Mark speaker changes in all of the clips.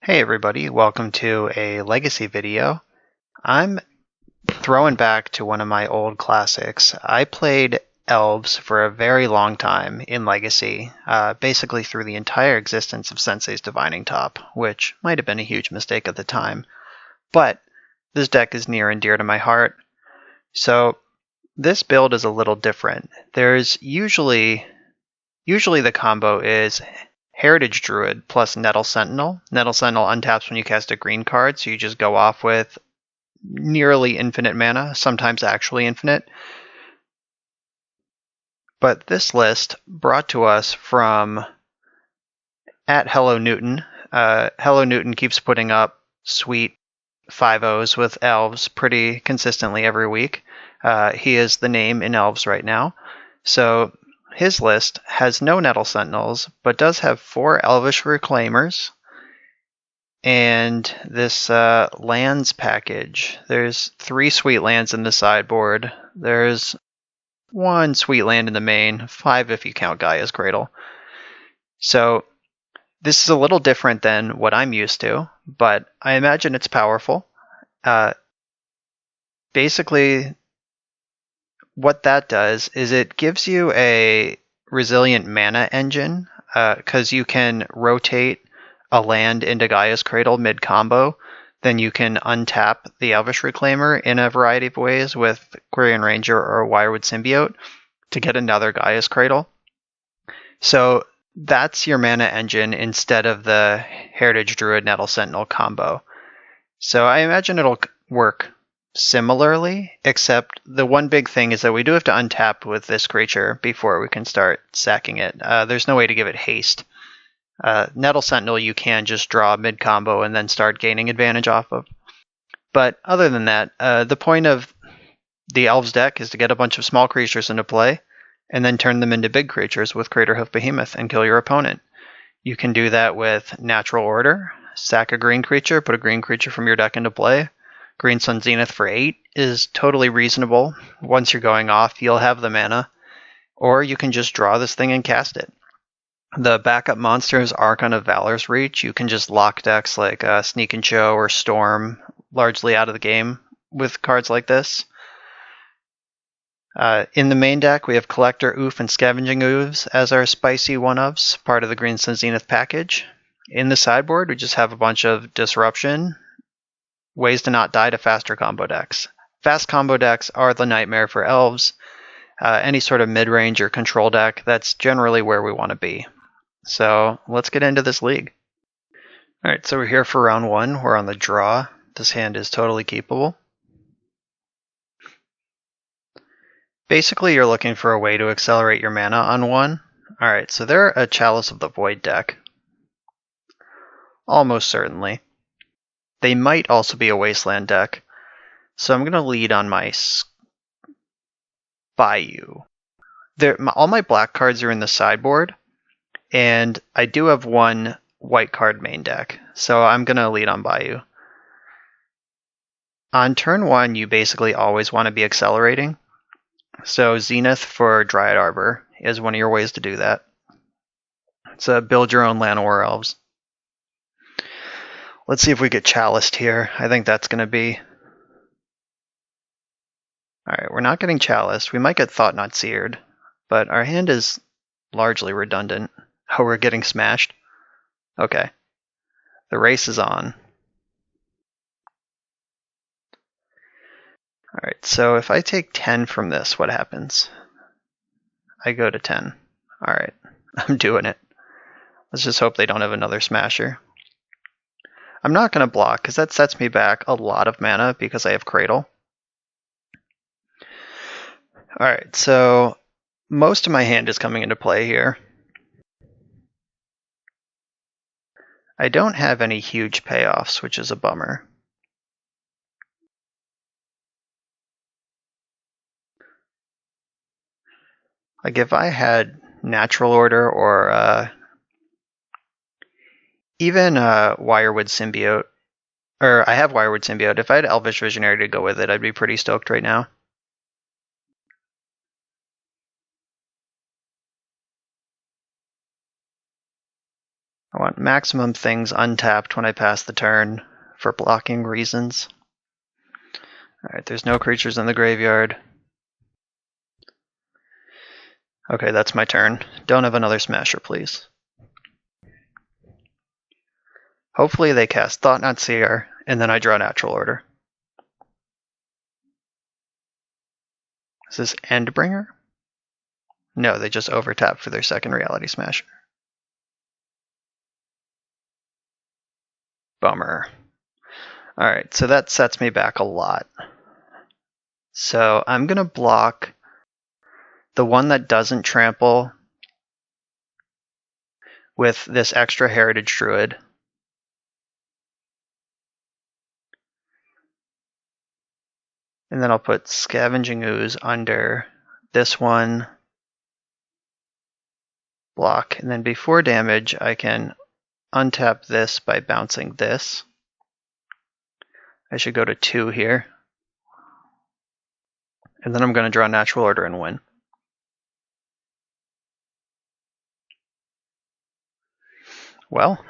Speaker 1: Hey everybody, welcome to a Legacy video. I'm throwing back to one of my old classics. I played Elves for a very long time in Legacy, basically through the entire existence of Sensei's Divining Top, which might have been a huge mistake at the time. But this deck is near and dear to my heart. So this build is a little different. There's usually the combo is Heritage Druid plus Nettle Sentinel. Nettle Sentinel untaps when you cast a green card, so you just go off with nearly infinite mana, sometimes actually infinite. But this list brought to us from at Hello Newton. Hello Newton keeps putting up sweet 5-0s with Elves pretty consistently every week. He is the name in Elves right now. So his list has no Nettle Sentinels, but does have 4 Elvish Reclaimers, and this lands package. There's 3 sweet lands in the sideboard. There's 1 sweet land in the main, 5 if you count Gaia's Cradle. So this is a little different than what I'm used to, but I imagine it's powerful. Basically, what that does is it gives you a resilient mana engine, because you can rotate a land into Gaia's Cradle mid-combo. Then you can untap the Elvish Reclaimer in a variety of ways with Quirion Ranger or Wirewood Symbiote to get another Gaia's Cradle. So that's your mana engine instead of the Heritage Druid Nettle Sentinel combo. So I imagine it'll work similarly, except the one big thing is that we do have to untap with this creature before we can start sacking it. There's no way to give it haste. Nettle Sentinel you can just draw mid-combo and then start gaining advantage off of. But other than that, the point of the Elves deck is to get a bunch of small creatures into play and then turn them into big creatures with Craterhoof Behemoth and kill your opponent. You can do that with Natural Order, sack a green creature, put a green creature from your deck into play. Green Sun Zenith for 8 is totally reasonable. Once you're going off, you'll have the mana. Or you can just draw this thing and cast it. The backup monsters, Archon of Valor's Reach, you can just lock decks like Sneak and Show or Storm largely out of the game with cards like this. In the main deck, we have Collector Oof and Scavenging Ooves as our spicy one-ofs, part of the Green Sun Zenith package. In the sideboard, we just have a bunch of Disruption, ways to not die to faster combo decks. Fast combo decks are the nightmare for Elves. Any sort of mid-range or control deck, that's generally where we want to be. So let's get into this league. Alright, so we're here for round 1. We're on the draw. This hand is totally keepable. Basically, you're looking for a way to accelerate your mana on 1. Alright, so they're a Chalice of the Void deck. Almost certainly. They might also be a Wasteland deck. So I'm going to lead on my Bayou. All my black cards are in the sideboard, and I do have 1 white card main deck. So I'm going to lead on Bayou. On turn 1, you basically always want to be accelerating. So Zenith for Dryad Arbor is one of your ways to do that. It's a build your own Llanowar Elves. Let's see if we get Chaliced here. I think that's going to be... Alright, we're not getting Chaliced. We might get Thought Not Seared, but our hand is largely redundant. Oh, we're getting smashed? Okay. The race is on. Alright, so if I take 10 from this, what happens? I go to 10. Alright, I'm doing it. Let's just hope they don't have another Smasher. I'm not going to block, because that sets me back a lot of mana because I have Cradle. Alright, so most of my hand is coming into play here. I don't have any huge payoffs, which is a bummer. Like if I had Natural Order or even Wirewood Symbiote, or I have Wirewood Symbiote, if I had Elvish Visionary to go with it, I'd be pretty stoked right now. I want maximum things untapped when I pass the turn for blocking reasons. Alright, there's no creatures in the graveyard. Okay, that's my turn. Don't have another Smasher, please. Hopefully they cast Thought-Knot Seer, and then I draw Natural Order. Is this Endbringer? No, they just overtap for their second Reality Smasher. Bummer. Alright, so that sets me back a lot. So I'm going to block the one that doesn't trample with this extra Heritage Druid. And then I'll put Scavenging Ooze under this one, block, and then before damage I can untap this by bouncing this. I should go to 2 here. And then I'm going to draw Natural Order and win. Well,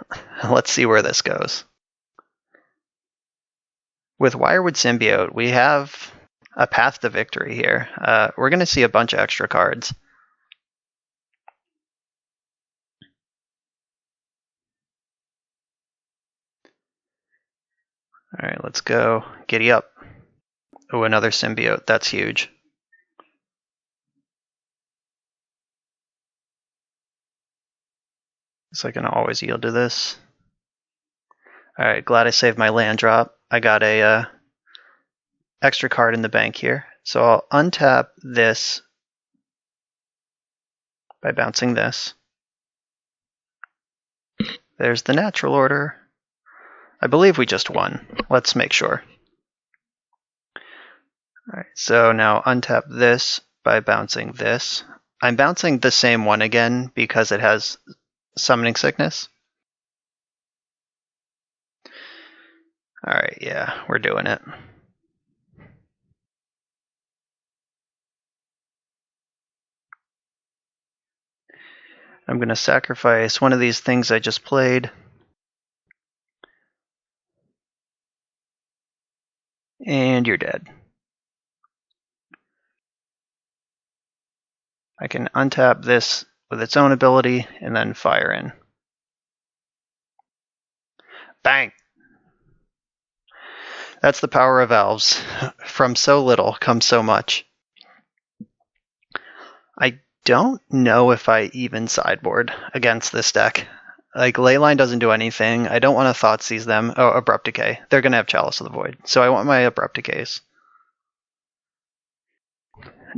Speaker 1: let's see where this goes. With Wirewood Symbiote, we have a path to victory here. We're going to see a bunch of extra cards. Alright, let's go. Giddy up. Oh, another Symbiote. That's huge. So I can always yield to this. Alright, glad I saved my land drop. I got a extra card in the bank here. So I'll untap this by bouncing this. There's the Natural Order. I believe we just won. Let's make sure. Alright, so now untap this by bouncing this. I'm bouncing the same one again because it has Summoning Sickness. Alright, yeah, we're doing it. I'm going to sacrifice one of these things I just played. And you're dead. I can untap this with its own ability and then fire in. Bang! That's the power of Elves. From so little comes so much. I don't know if I even sideboard against this deck. Like, Leyline doesn't do anything. I don't want to Thoughtseize them. Oh, Abrupt Decay. They're going to have Chalice of the Void. So I want my Abrupt Decays.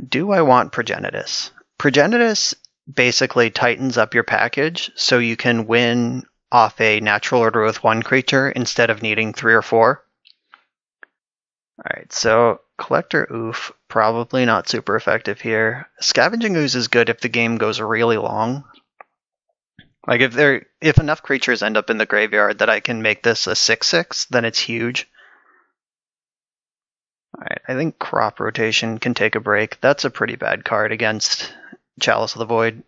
Speaker 1: Do I want Progenitus? Progenitus basically tightens up your package so you can win off a Natural Order with 1 creature instead of needing 3 or 4. Alright, so Collector Oof, probably not super effective here. Scavenging Ooze is good if the game goes really long. Like if enough creatures end up in the graveyard that I can make this a 6/6, then it's huge. Alright, I think Crop Rotation can take a break. That's a pretty bad card against Chalice of the Void.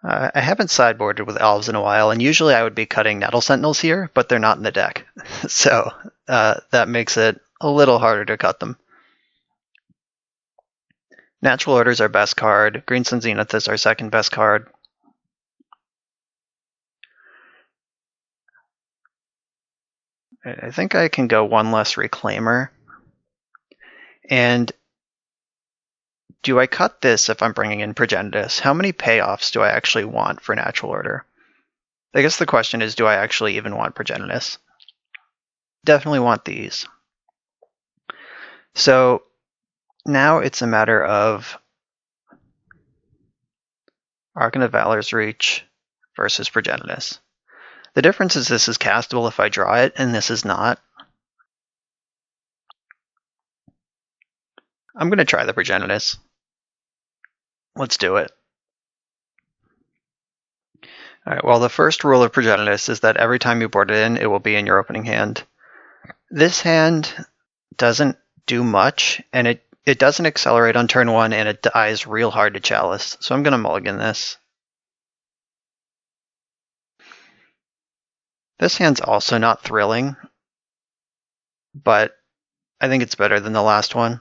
Speaker 1: I haven't sideboarded with Elves in a while, and usually I would be cutting Nettle Sentinels here, but they're not in the deck. So that makes it a little harder to cut them. Natural Order is our best card. Green Sun Zenith is our second best card. I think I can go one less Reclaimer. And do I cut this if I'm bringing in Progenitus? How many payoffs do I actually want for Natural Order? I guess the question is, do I actually even want Progenitus? Definitely want these. So now it's a matter of Archon of Valor's Reach versus Progenitus. The difference is this is castable if I draw it, and this is not. I'm going to try the Progenitus. Let's do it. Alright, well, the first rule of Progenitus is that every time you board it in, it will be in your opening hand. This hand doesn't do much, and It doesn't accelerate on turn 1, and it dies real hard to Chalice, so I'm going to mulligan this. This hand's also not thrilling, but I think it's better than the last one.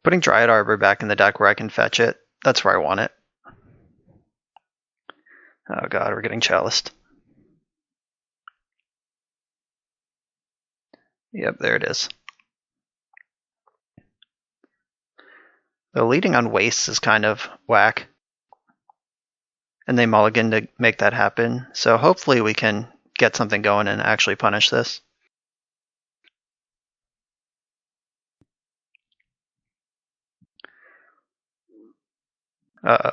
Speaker 1: Putting Dryad Arbor back in the deck where I can fetch it, that's where I want it. Oh god, we're getting chaliced. Yep, there it is. The leading on wastes is kind of whack. And they mulligan to make that happen, so hopefully we can get something going and actually punish this. Uh-oh.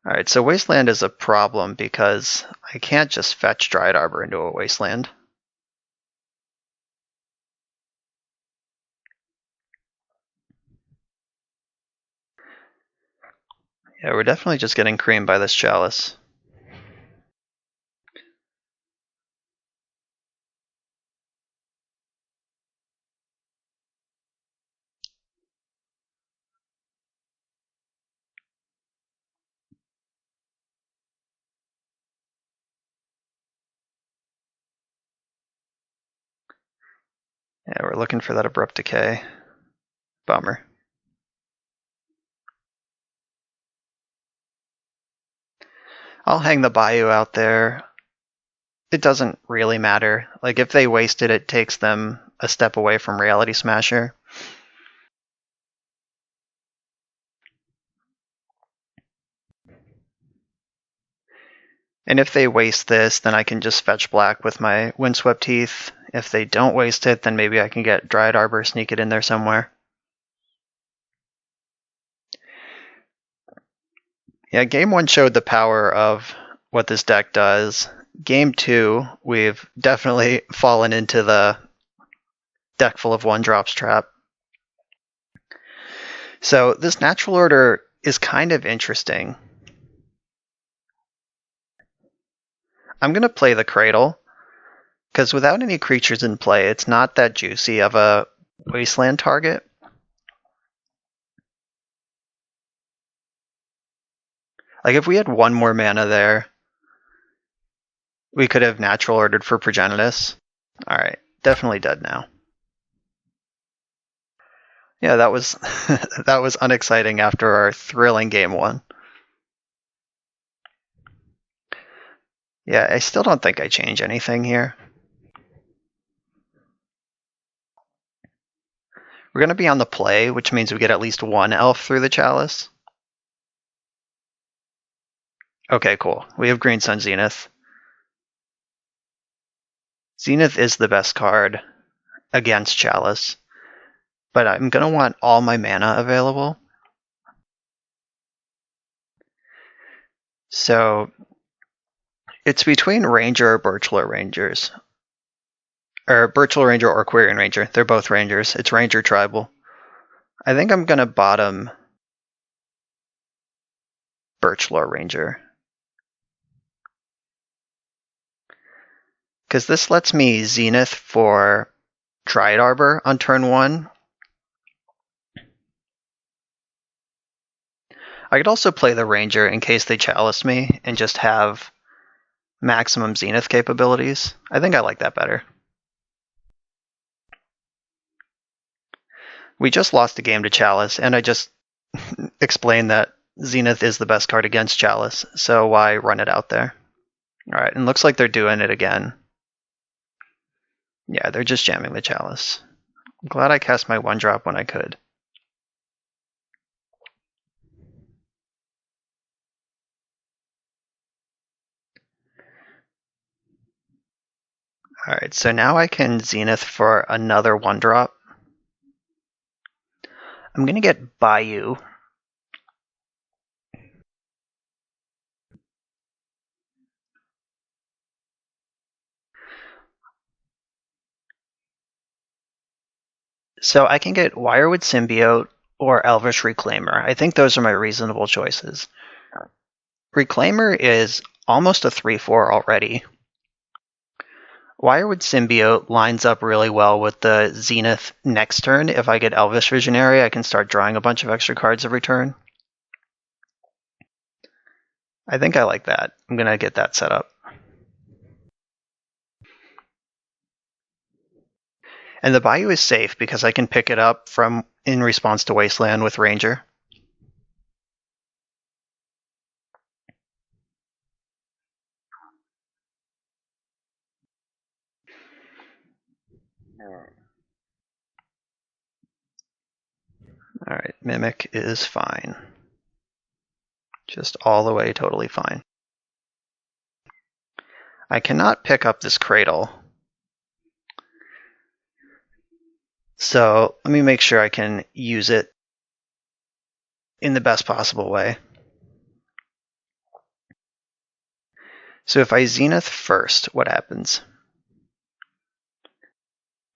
Speaker 1: Alright, so Wasteland is a problem because I can't just fetch Dryad Arbor into a Wasteland. Yeah, we're definitely just getting creamed by this Chalice. Yeah, we're looking for that Abrupt Decay. Bummer. I'll hang the Bayou out there. It doesn't really matter. Like, if they waste it, it takes them a step away from Reality Smasher. And if they waste this, then I can just fetch black with my Windswept Teeth. If they don't waste it, then maybe I can get Dryad Arbor, sneak it in there somewhere. Yeah, game 1 showed the power of what this deck does. Game 2, we've definitely fallen into the deck full of 1-drops trap. So this natural order is kind of interesting. I'm going to play the Cradle, because without any creatures in play, it's not that juicy of a Wasteland target. Like, if we had 1 more mana there, we could have natural ordered for Progenitus. Alright, definitely dead now. Yeah, that was that was unexciting after our thrilling game 1. Yeah, I still don't think I change anything here. We're going to be on the play, which means we get at least 1 elf through the Chalice. Okay, cool. We have Green Sun Zenith. Zenith is the best card against Chalice, but I'm going to want all my mana available. So it's between Ranger or Birchler Rangers. Or Birchler Ranger or Quirion Ranger. They're both Rangers. It's Ranger Tribal. I think I'm going to bottom Birchler Ranger. Because this lets me Zenith for Dryad Arbor on turn 1. I could also play the Ranger in case they Chalice me and just have maximum Zenith capabilities. I think I like that better. We just lost a game to Chalice, and I just explained that Zenith is the best card against Chalice, so why run it out there? Alright, and looks like they're doing it again. Yeah, they're just jamming the Chalice. I'm glad I cast my 1-drop when I could. Alright, so now I can Zenith for another 1-drop. I'm going to get Bayou. So I can get Wirewood Symbiote or Elvish Reclaimer. I think those are my reasonable choices. Reclaimer is almost a 3/4 already. Wirewood Symbiote lines up really well with the Zenith next turn. If I get Elvish Visionary, I can start drawing a bunch of extra cards every turn. I think I like that. I'm going to get that set up. And the Bayou is safe because I can pick it up from in response to Wasteland with Ranger. Alright, Mimic is fine. Just all the way totally fine. I cannot pick up this Cradle. So let me make sure I can use it in the best possible way. So if I Zenith first, what happens?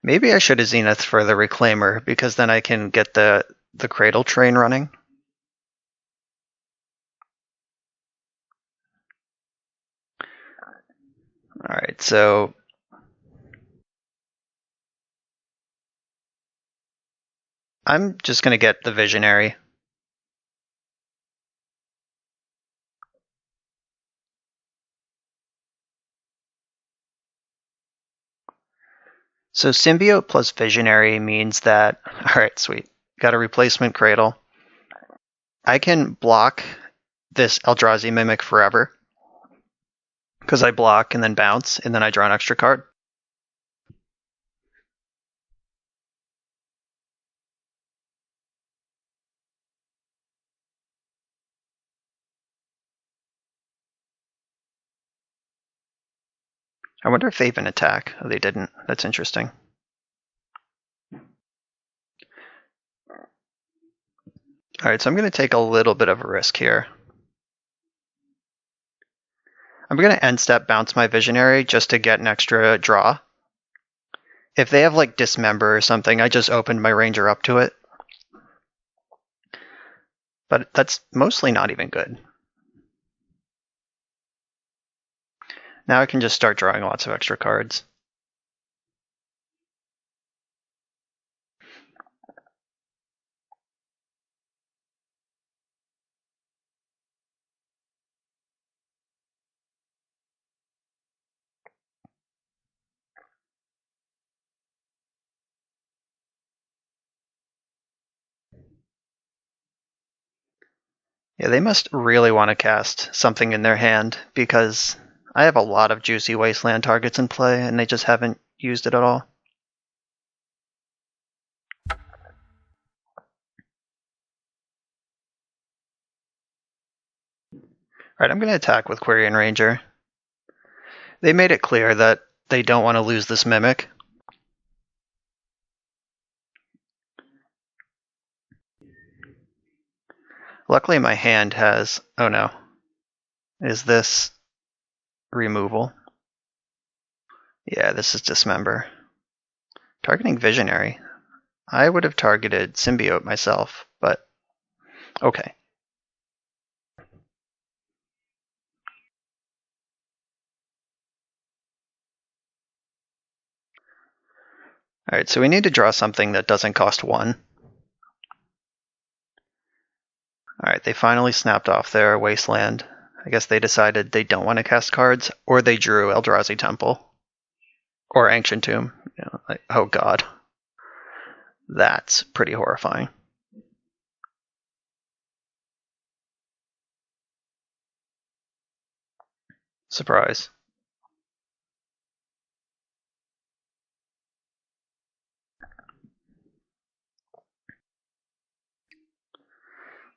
Speaker 1: Maybe I should have Zenith for the Reclaimer, because then I can get the Cradle train running. Alright, so I'm just going to get the Visionary. So Symbiote plus Visionary means that, alright, sweet, got a replacement Cradle. I can block this Eldrazi Mimic forever, because I block and then bounce, and then I draw an extra card. I wonder if they even attack. Oh, they didn't. That's interesting. Alright, so I'm going to take a little bit of a risk here. I'm going to end step bounce my Visionary just to get an extra draw. If they have like Dismember or something, I just opened my Ranger up to it. But that's mostly not even good. Now I can just start drawing lots of extra cards. Yeah, they must really want to cast something in their hand, because I have a lot of juicy Wasteland targets in play, and they just haven't used it at all. Alright, I'm going to attack with Quirion Ranger. They made it clear that they don't want to lose this Mimic. Luckily my hand has... oh no. Is this removal? Yeah, this is Dismember. Targeting Visionary. I would have targeted Symbiote myself, but okay. Alright, so we need to draw something that doesn't cost 1. Alright, they finally snapped off their Wasteland. I guess they decided they don't want to cast cards, or they drew Eldrazi Temple. Or Ancient Tomb. You know, like, oh god. That's pretty horrifying. Surprise.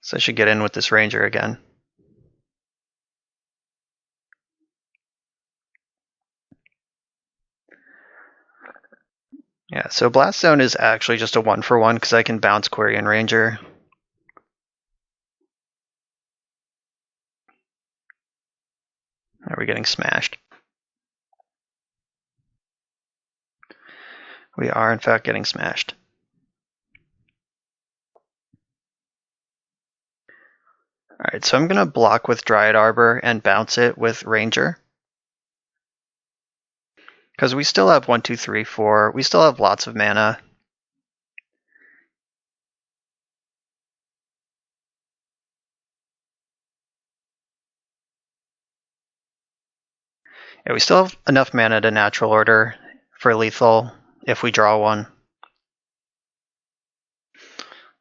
Speaker 1: So I should get in with this Ranger again. Yeah, so Blast Zone is actually just a 1-for-1 because I can bounce Quirion Ranger. Are we getting smashed? We are, in fact, getting smashed. Alright, so I'm going to block with Dryad Arbor and bounce it with Ranger. Because we still have 1, 2, 3, 4. We still have lots of mana. Yeah, we still have enough mana to natural order for lethal if we draw one.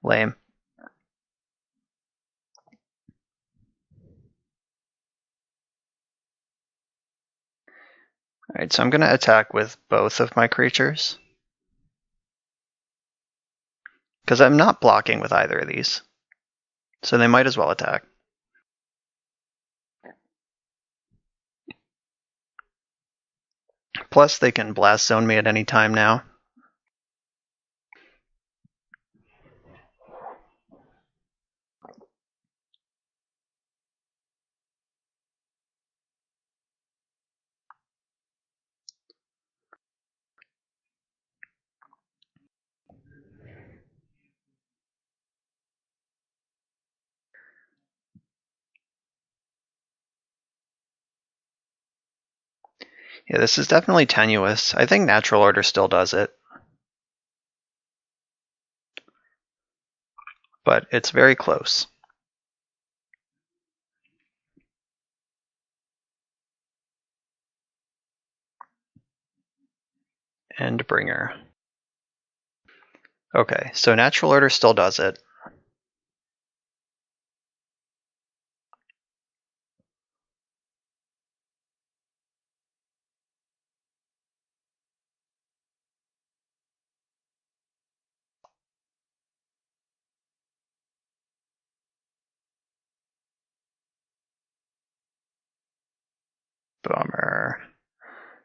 Speaker 1: Lame. Alright, so I'm going to attack with both of my creatures. Because I'm not blocking with either of these. So they might as well attack. Plus, they can blast zone me at any time now. Yeah, this is definitely tenuous. I think natural order still does it. But it's very close. Endbringer. Okay, so natural order still does it. Bummer.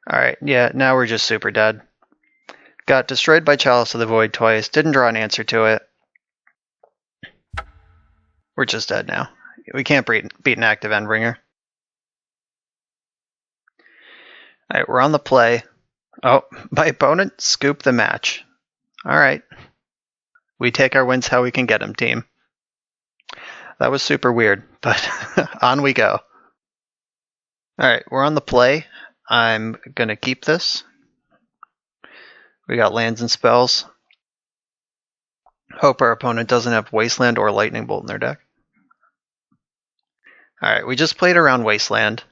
Speaker 1: Alright, yeah, now we're just super dead. Got destroyed by Chalice of the Void twice, didn't draw an answer to it. We're just dead now. We can't beat an active Endbringer. Alright, we're on the play. Oh, my opponent scooped the match. Alright. We take our wins how we can get them, team. That was super weird, but on we go. Alright, we're on the play. I'm going to keep this. We got lands and spells. Hope our opponent doesn't have Wasteland or Lightning Bolt in their deck. Alright, we just played around Wasteland.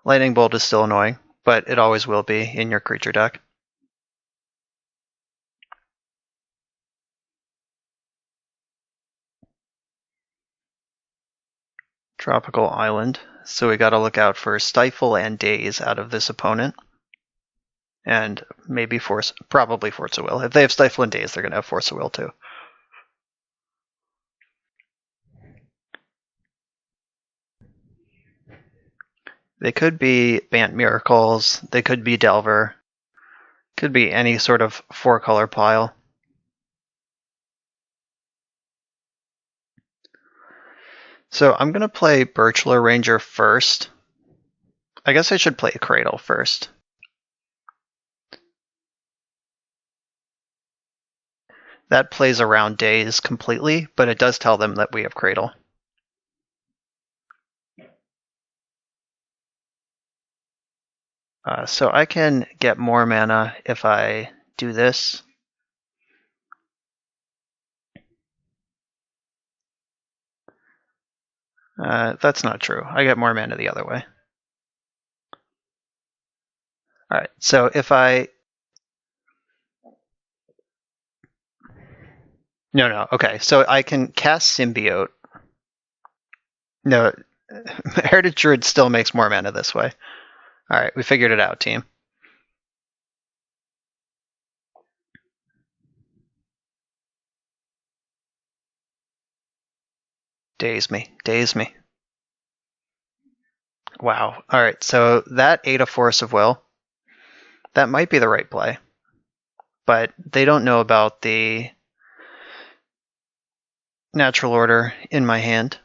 Speaker 1: Lightning Bolt is still annoying, but it always will be in your creature deck. Tropical Island. So we gotta look out for Stifle and Daze out of this opponent. And maybe probably Force of Will. If they have Stifle and Daze, they're gonna have Force of Will too. They could be Bant Miracles, they could be Delver, could be any sort of 4-color pile. So I'm going to play Birchler Ranger first. I guess I should play Cradle first. That plays around Daze completely, but it does tell them that we have Cradle. So I can get more mana if I do this. That's not true. I get more mana the other way. Alright, so if I... No, okay. So I can cast Symbiote. No, Heritage Druid still makes more mana this way. Alright, we figured it out, team. Daze me. Wow. Alright, so that ate a Force of Will. That might be the right play. But they don't know about the natural order in my hand.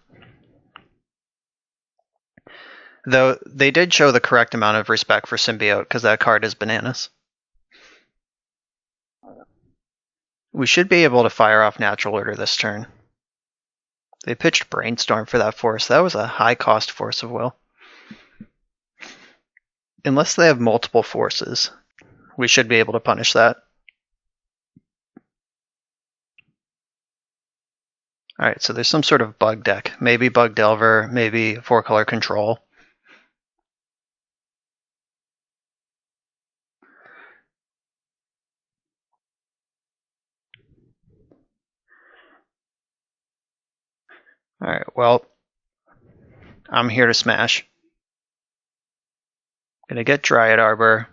Speaker 1: Though they did show the correct amount of respect for Symbiote, because that card is bananas. We should be able to fire off natural order this turn. They pitched Brainstorm for that force. That was a high cost Force of Will. unless they have multiple forces, we should be able to punish that. Alright, so there's some sort of bug deck. Maybe Bug Delver, maybe 4-color control. Alright, well, I'm here to smash. Gonna get Dryad Arbor,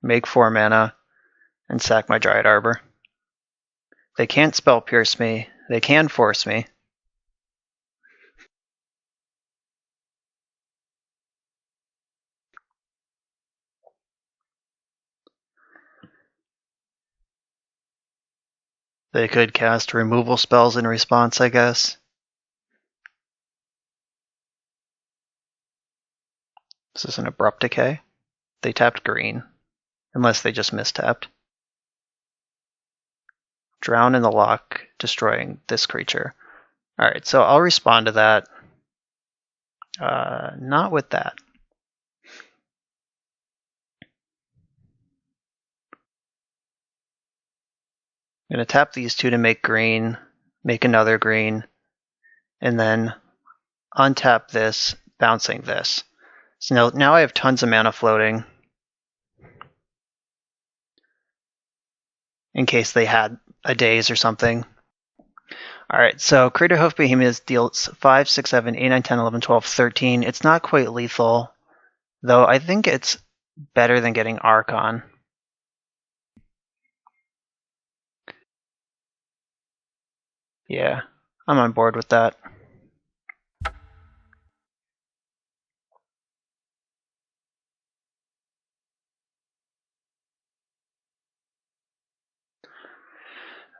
Speaker 1: make 4 mana, and sack my Dryad Arbor. They can't spell pierce me. They can force me. They could cast removal spells in response, I guess. This is an Abrupt Decay. They tapped green. Unless they just mistapped. Drown in the lock, destroying this creature. Alright, so I'll respond to that. Not with that. I'm going to tap these two to make green, make another green, and then untap this, bouncing this. So now I have tons of mana floating. In case they had a daze or something. Alright, so Craterhoof Behemoth deals 5, 6, 7, 8, 9, 10, 11, 12, 13. It's not quite lethal, though I think it's better than getting Archon. Yeah, I'm on board with that.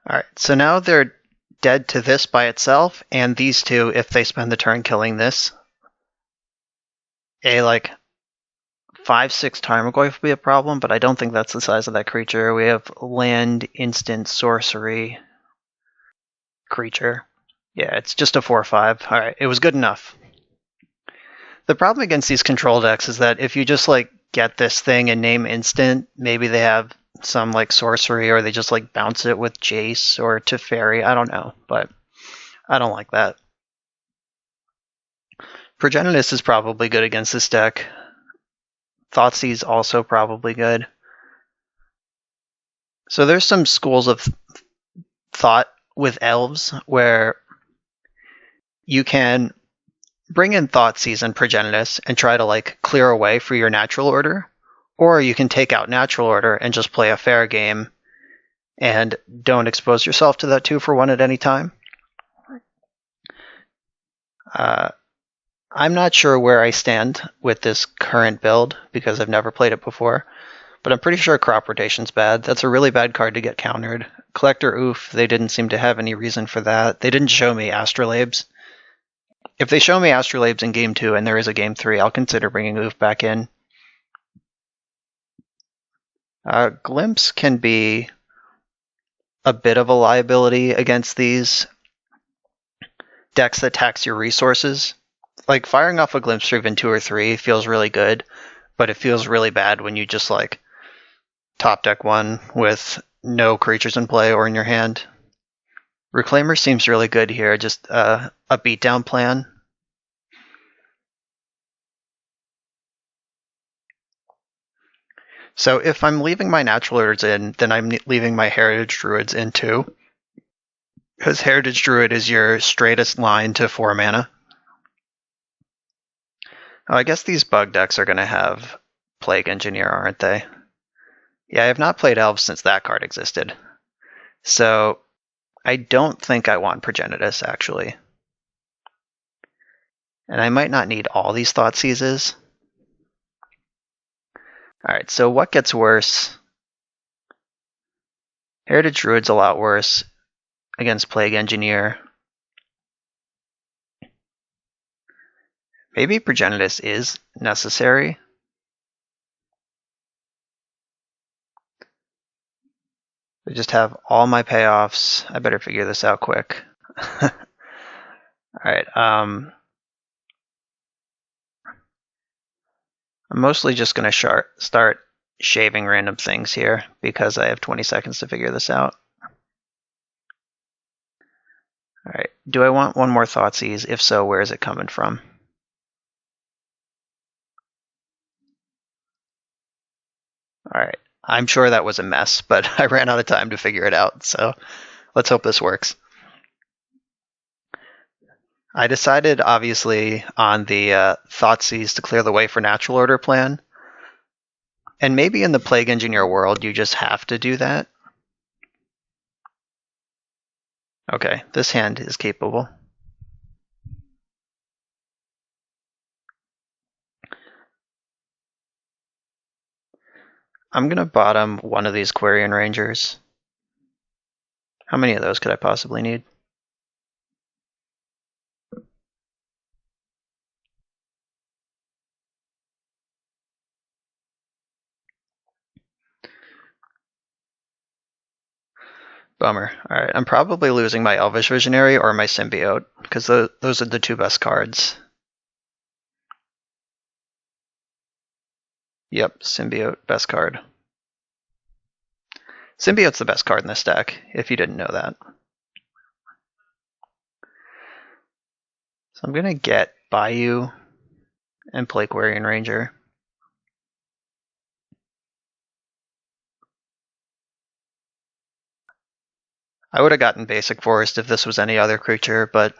Speaker 1: Alright, so now they're dead to this by itself, and these two if they spend the turn killing this. A, 5/6 Tarmogoyf would be a problem, but I don't think that's the size of that creature. We have land, instant, sorcery, creature. Yeah, it's just a 4/5. Alright, it was good enough. The problem against these control decks is that if you just get this thing and name instant, maybe they have some sorcery, or they just bounce it with Jace or Teferi. I don't know, but I don't like that. Progenitus is probably good against this deck. Thoughtseize also probably good. So there's some schools of thought with Elves where you can bring in Thoughtseize and Progenitus and try to clear away for your natural order, or you can take out natural order and just play a fair game and don't expose yourself to that 2-for-1 at any time. I'm not sure where I stand with this current build because I've never played it before, but I'm pretty sure Crop Rotation's bad. That's a really bad card to get countered. Collector Oof, they didn't seem to have any reason for that. They didn't show me Astrolabes. If they show me Astrolabes in Game 2 and there is a Game 3, I'll consider bringing Oof back in. Glimpse can be a bit of a liability against these decks that tax your resources. Firing off a Glimpse for even 2 or 3 feels really good, but it feels really bad when you just top deck one with no creatures in play or in your hand. Reclaimer seems really good here, just a beatdown plan. So if I'm leaving my natural orders in, then I'm leaving my Heritage Druids in too. Because Heritage Druid is your straightest line to 4 mana. Oh, I guess these bug decks are going to have Plague Engineer, aren't they? Yeah, I have not played Elves since that card existed. So I don't think I want Progenitus, actually. And I might not need all these Thoughtseizes. Alright, so what gets worse? Heritage Druid's a lot worse against Plague Engineer. Maybe Progenitus is necessary. I just have all my payoffs. I better figure this out quick. Alright, I'm mostly just going to start shaving random things here because I have 20 seconds to figure this out. Alright, do I want one more Thoughtseize? If so, where is it coming from? Alright, I'm sure that was a mess, but I ran out of time to figure it out, so let's hope this works. I decided, obviously, on the Thoughtseize to clear the way for Natural Order plan. And maybe in the Plague Engineer world, you just have to do that. Okay, this hand is capable. I'm going to bottom one of these Quarian Rangers. How many of those could I possibly need? Bummer. Alright, I'm probably losing my Elvish Visionary or my Symbiote, because those are the two best cards. Yep, Symbiote, best card. Symbiote's the best card in this deck, if you didn't know that. So I'm going to get Bayou and play Quarian Ranger. I would have gotten Basic Forest if this was any other creature, but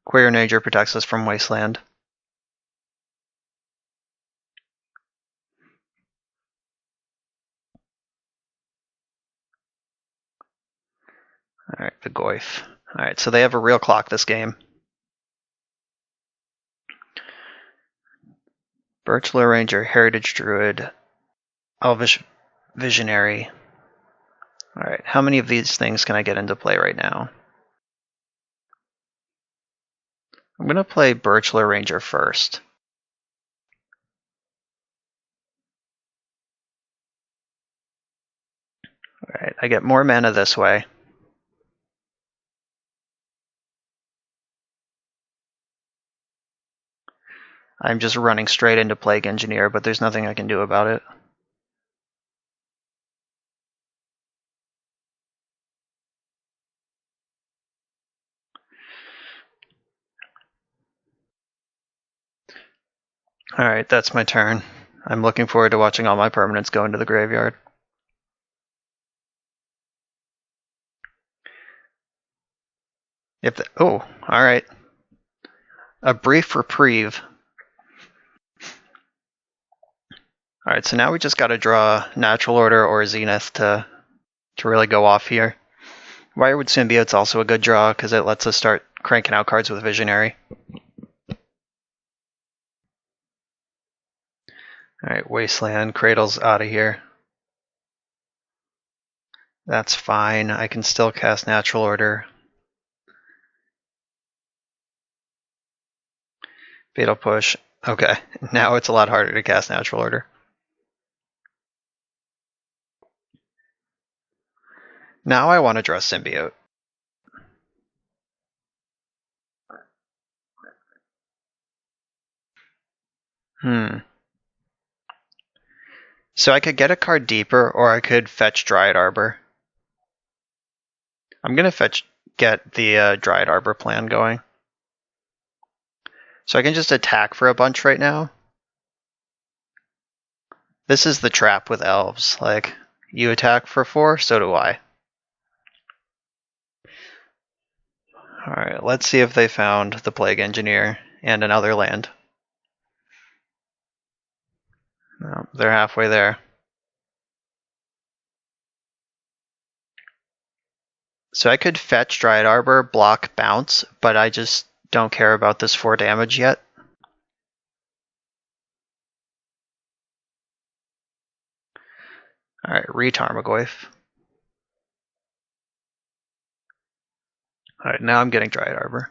Speaker 1: Quarian Ranger protects us from Wasteland. Alright, the Goyf. Alright, so they have a real clock this game. Birchler Ranger, Heritage Druid, Elvish Visionary. Alright, how many of these things can I get into play right now? I'm going to play Birchler Ranger first. Alright, I get more mana this way. I'm just running straight into Plague Engineer, but there's nothing I can do about it. Alright, that's my turn. I'm looking forward to watching all my permanents go into the graveyard. Oh, alright. A brief reprieve. Alright, so now we just gotta draw Natural Order or Zenith to really go off here. Wirewood Symbiote's also a good draw because it lets us start cranking out cards with Visionary. Alright, Wasteland, Cradle's out of here. That's fine, I can still cast Natural Order. Fatal Push. Okay, now it's a lot harder to cast Natural Order. Now I want to draw Symbiote. So I could get a card deeper, or I could fetch Dryad Arbor. I'm going to get the Dryad Arbor plan going. So I can just attack for a bunch right now. This is the trap with Elves. Like, you attack for 4, so do I. Alright, let's see if they found the Plague Engineer and another land. No, they're halfway there. So I could fetch Dryad Arbor, block, bounce, but I just don't care about this 4 damage yet. Alright, Retarmogoyf. Alright, now I'm getting Dryad Arbor.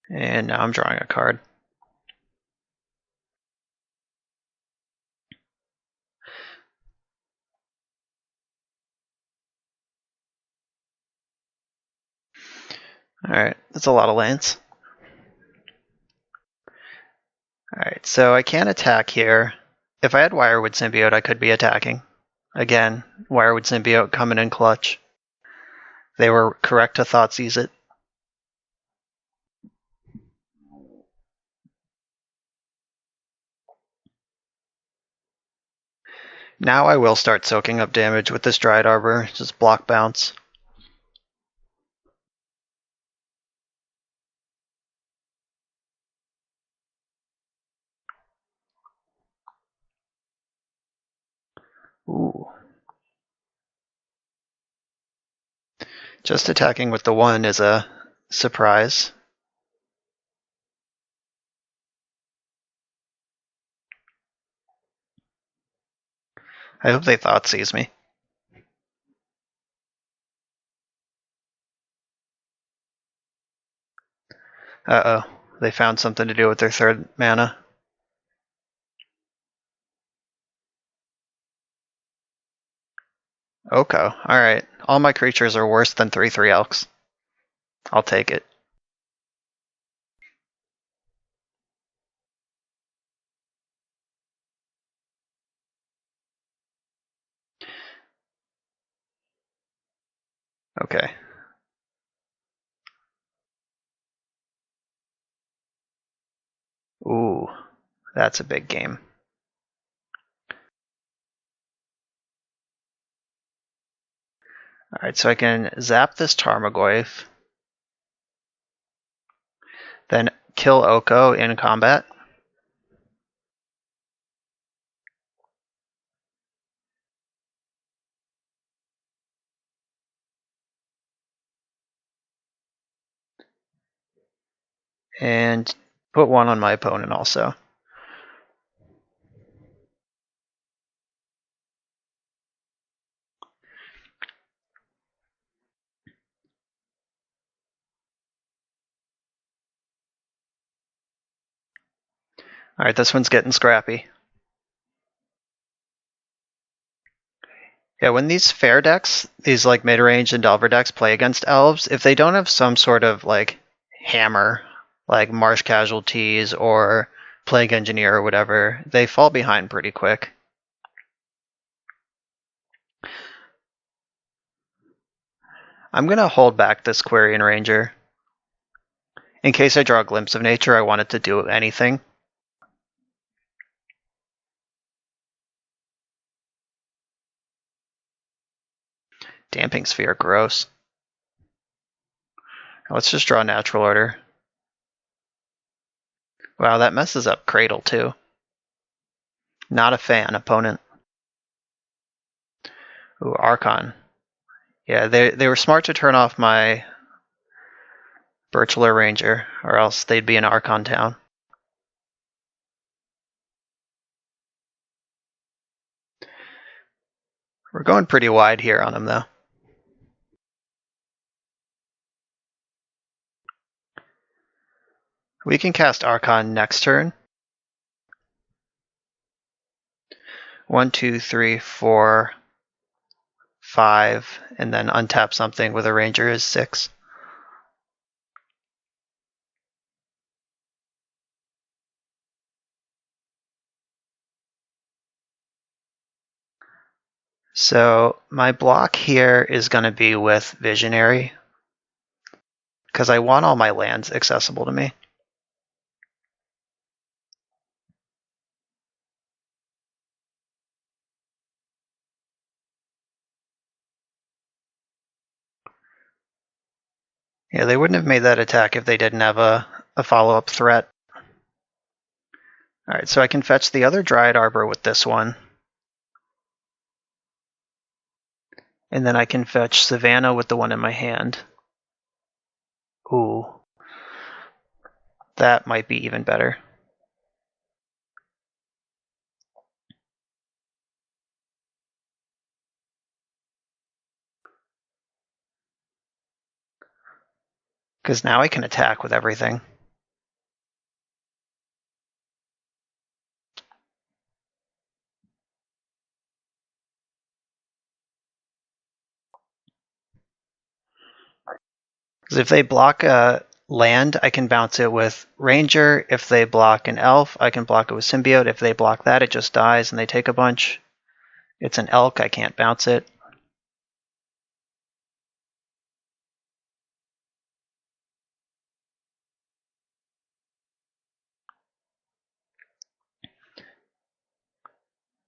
Speaker 1: And now I'm drawing a card. Alright, that's a lot of lands. Alright, so I can't attack here. If I had Wirewood Symbiote, I could be attacking. Again, Wirewood Symbiote coming in clutch. They were correct to Thoughtseize it. Now I will start soaking up damage with this Dryad Arbor. Just block bounce. Ooh. Just attacking with the 1 is a surprise. I hope they Thoughtseize me. Uh-oh. They found something to do with their 3rd mana. Oko. Alright. All my creatures are worse than 3/3 Elks. I'll take it. Okay. Ooh. That's a big game. Alright, so I can zap this Tarmogoyf. Then kill Oko in combat. And put 1 on my opponent also. Alright, this one's getting scrappy. Yeah, when these fair decks, these like mid-range and Delver decks play against Elves, if they don't have some sort of like hammer, like Marsh Casualties or Plague Engineer or whatever, they fall behind pretty quick. I'm going to hold back this Quarian Ranger. In case I draw a Glimpse of Nature, I want it to do anything. Damping Sphere, gross. Let's just draw Natural Order. Wow, that messes up Cradle too. Not a fan, opponent. Ooh, Archon. Yeah, they were smart to turn off my Birchler Ranger, or else they'd be in Archon Town. We're going pretty wide here on him, though. We can cast Archon next turn. 1, 2, 3, 4, 5, and then untap something with a Ranger is 6. So my block here is going to be with Visionary, because I want all my lands accessible to me. Yeah, they wouldn't have made that attack if they didn't have a follow-up threat. Alright, so I can fetch the other Dryad Arbor with this one. And then I can fetch Savannah with the one in my hand. Ooh. That might be even better. Because now I can attack with everything. Because if they block a land, I can bounce it with Ranger. If they block an Elf, I can block it with Symbiote. If they block that, it just dies and they take a bunch. It's an Elk, I can't bounce it.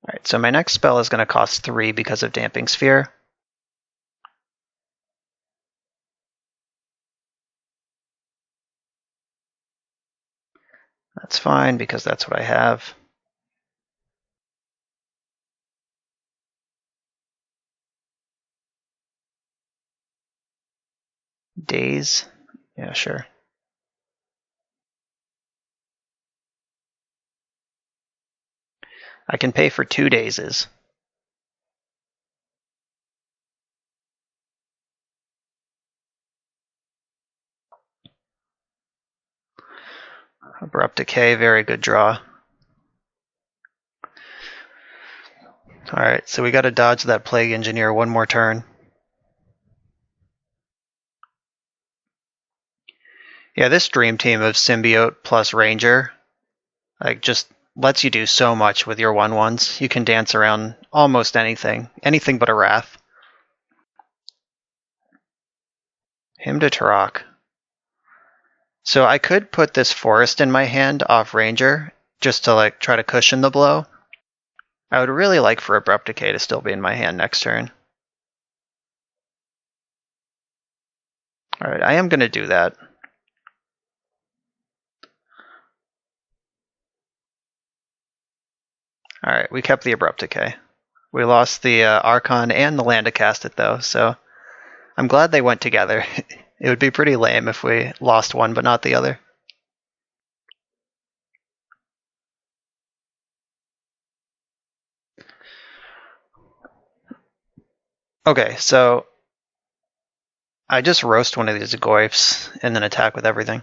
Speaker 1: Alright, so my next spell is going to cost 3 because of Damping Sphere. That's fine because that's what I have. Daze? Yeah, sure. I can pay for 2 dazes. Abrupt Decay, very good draw. Alright, so we gotta dodge that Plague Engineer one more turn. Yeah, this Dream Team of Symbiote plus Ranger, like, just lets you do so much with your 1/1s. You can dance around almost anything. Anything but a Wrath. Hymn to Turok. So I could put this Forest in my hand off Ranger, just to like try to cushion the blow. I would really like for Abrupt Decay to still be in my hand next turn. Alright, I am going to do that. Alright, we kept the Abrupt Decay. We lost the Archon and the land to cast it though, so I'm glad they went together. It would be pretty lame if we lost one but not the other. Okay, so I just roast one of these Goyfs and then attack with everything.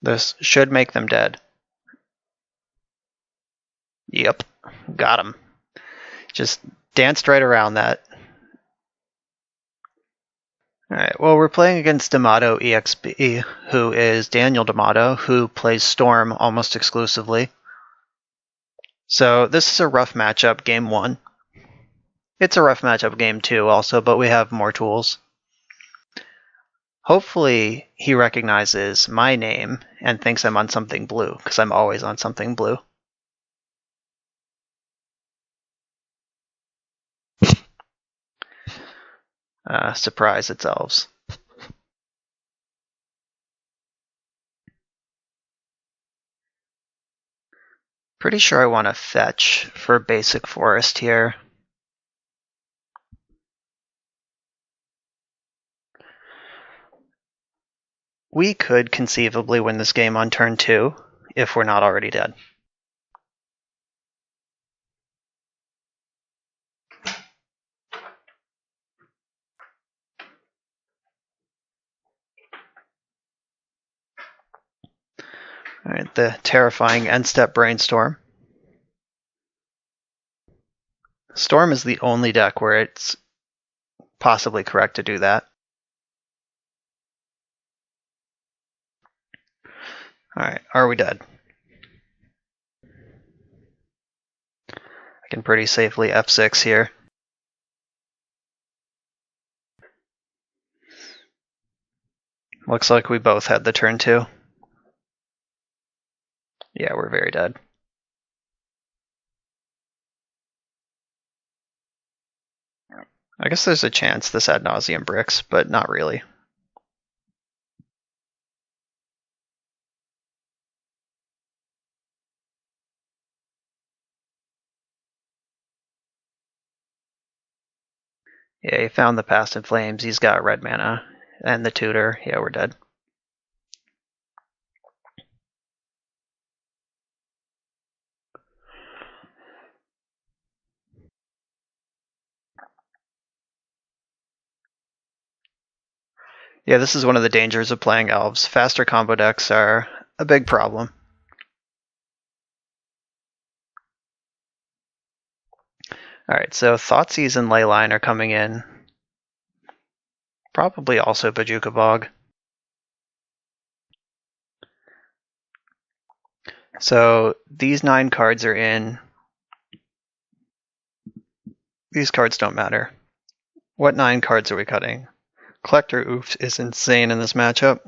Speaker 1: This should make them dead. Yep, got him. Just danced right around that. Alright, well, we're playing against D'Amato EXP, who is Daniel D'Amato, who plays Storm almost exclusively. So this is a rough matchup, game 1. It's a rough matchup, game 2 also, but we have more tools. Hopefully he recognizes my name and thinks I'm on something blue, because I'm always on something blue. Surprise, it's Elves. Pretty sure I want to fetch for basic forest here. We could conceivably win this game on turn 2, if we're not already dead. Alright, the terrifying end-step Brainstorm. Storm is the only deck where it's possibly correct to do that. Alright, are we dead? I can pretty safely F6 here. Looks like we both had the turn 2. Yeah, we're very dead. I guess there's a chance this ad nauseam bricks, but not really. Yeah, he found the Past in Flames, he's got red mana, and the tutor. Yeah, we're dead. Yeah, this is one of the dangers of playing Elves. Faster combo decks are a big problem. Alright, so Thoughtseize and Leyline are coming in. Probably also Bajuka Bog. So these 9 cards are in. These cards don't matter. What 9 cards are we cutting? Collector Oof is insane in this matchup.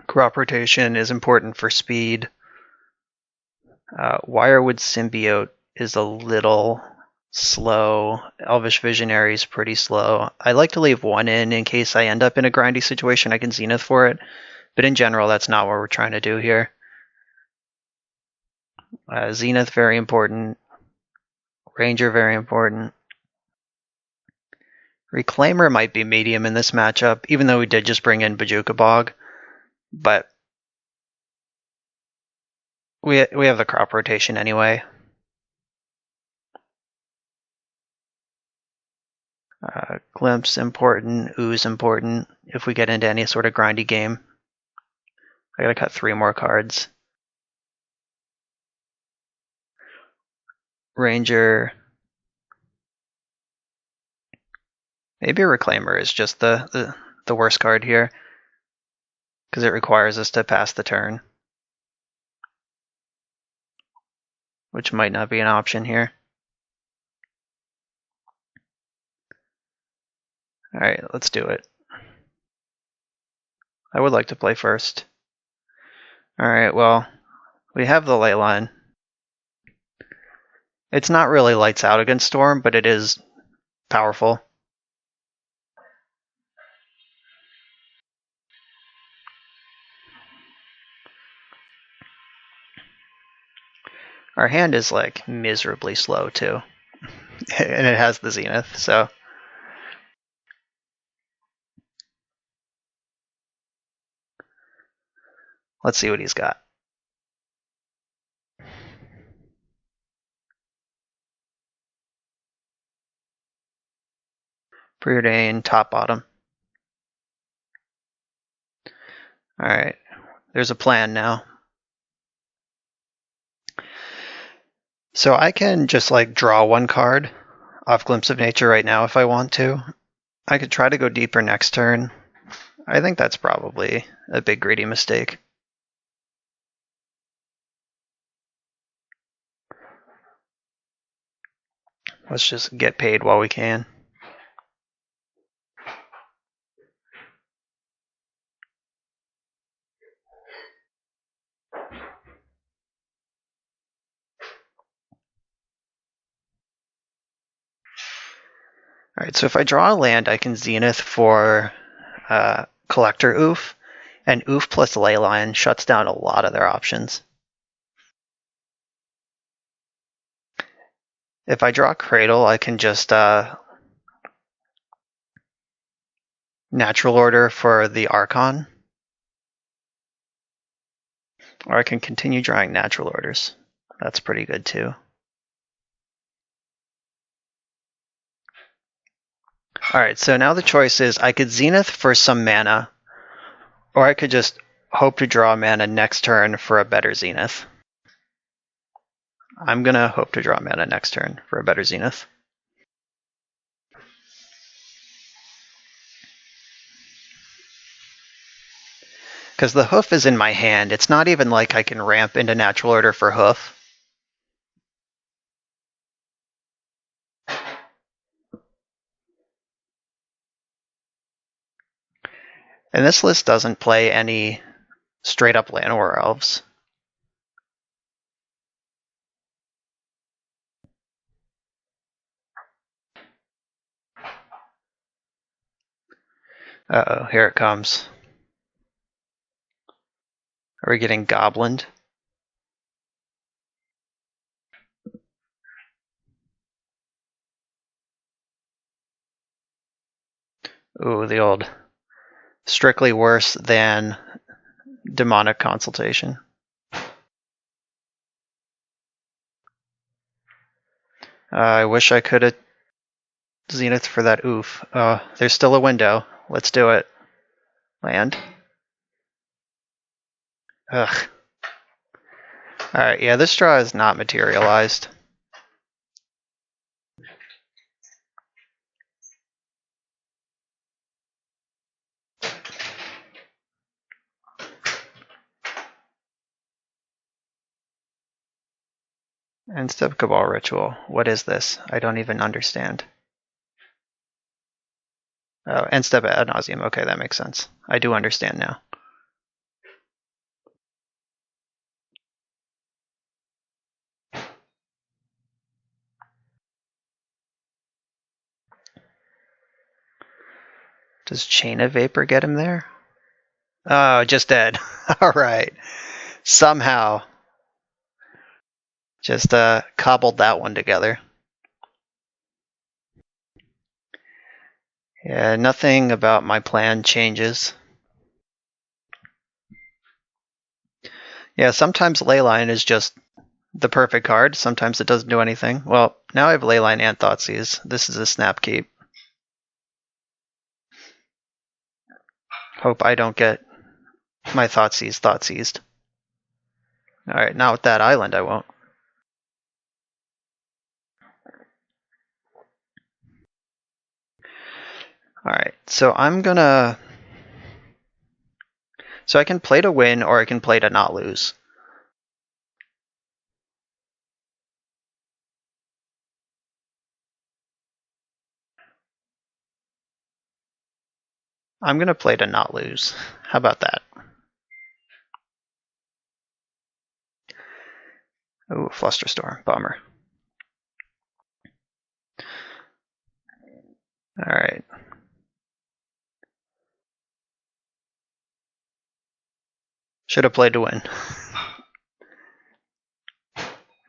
Speaker 1: Crop Rotation is important for speed. Wirewood Symbiote is a little slow. Elvish Visionary is pretty slow. I like to leave 1 in case I end up in a grindy situation. I can Zenith for it. But in general, that's not what we're trying to do here. Zenith, very important. Ranger, very important. Reclaimer might be medium in this matchup, even though we did just bring in Bajuka Bog. But we have the crop rotation anyway. Glimpse important, Ooze important if we get into any sort of grindy game. I gotta cut 3 more cards. Ranger. Maybe Reclaimer is just the worst card here, because it requires us to pass the turn, which might not be an option here. Alright, let's do it. I would like to play first. Alright, well, we have the Leyline. It's not really lights out against Storm, but it is powerful. Our hand is like miserably slow too. And it has the Zenith, so. Let's see what he's got. Preordain, top, bottom. Alright, there's a plan now. So I can just like draw 1 card off Glimpse of Nature right now if I want to. I could try to go deeper next turn. I think that's probably a big greedy mistake. Let's just get paid while we can. Alright, so if I draw a land, I can Zenith for Collector Oof, and Oof plus Leyline shuts down a lot of their options. If I draw Cradle, I can just Natural Order for the Archon. Or I can continue drawing Natural Orders. That's pretty good too. Alright, so now the choice is I could Zenith for some mana, or I could just hope to draw mana next turn for a better Zenith. I'm gonna hope to draw mana next turn for a better Zenith. Because the Hoof is in my hand. It's not even like I can ramp into Natural Order for Hoof. And this list doesn't play any straight-up Llanowar Elves. Uh-oh, here it comes. Are we getting Goblined? Ooh, the old strictly worse than Demonic Consultation. I wish I could have Zenith for that Oof. There's still a window. Let's do it. Land. Ugh. Alright, yeah, this draw is not materialized. End step Cabal Ritual. What is this? I don't even understand. Oh, end step ad nauseum. Okay, that makes sense. I do understand now. Does Chain of Vapor get him there? Oh, just dead. All right. Somehow. Just cobbled that one together. Yeah, nothing about my plan changes. Yeah, sometimes Leyline is just the perfect card. Sometimes it doesn't do anything. Well, now I have Leyline and Thoughtseize. This is a snap keep. Hope I don't get my Thoughtseized. Alright, not with that island I won't. Alright, so I'm gonna... So I can play to win or I can play to not lose. I'm gonna play to not lose. How about that? Ooh, Flusterstorm. Bummer. Alright. Should have played to win.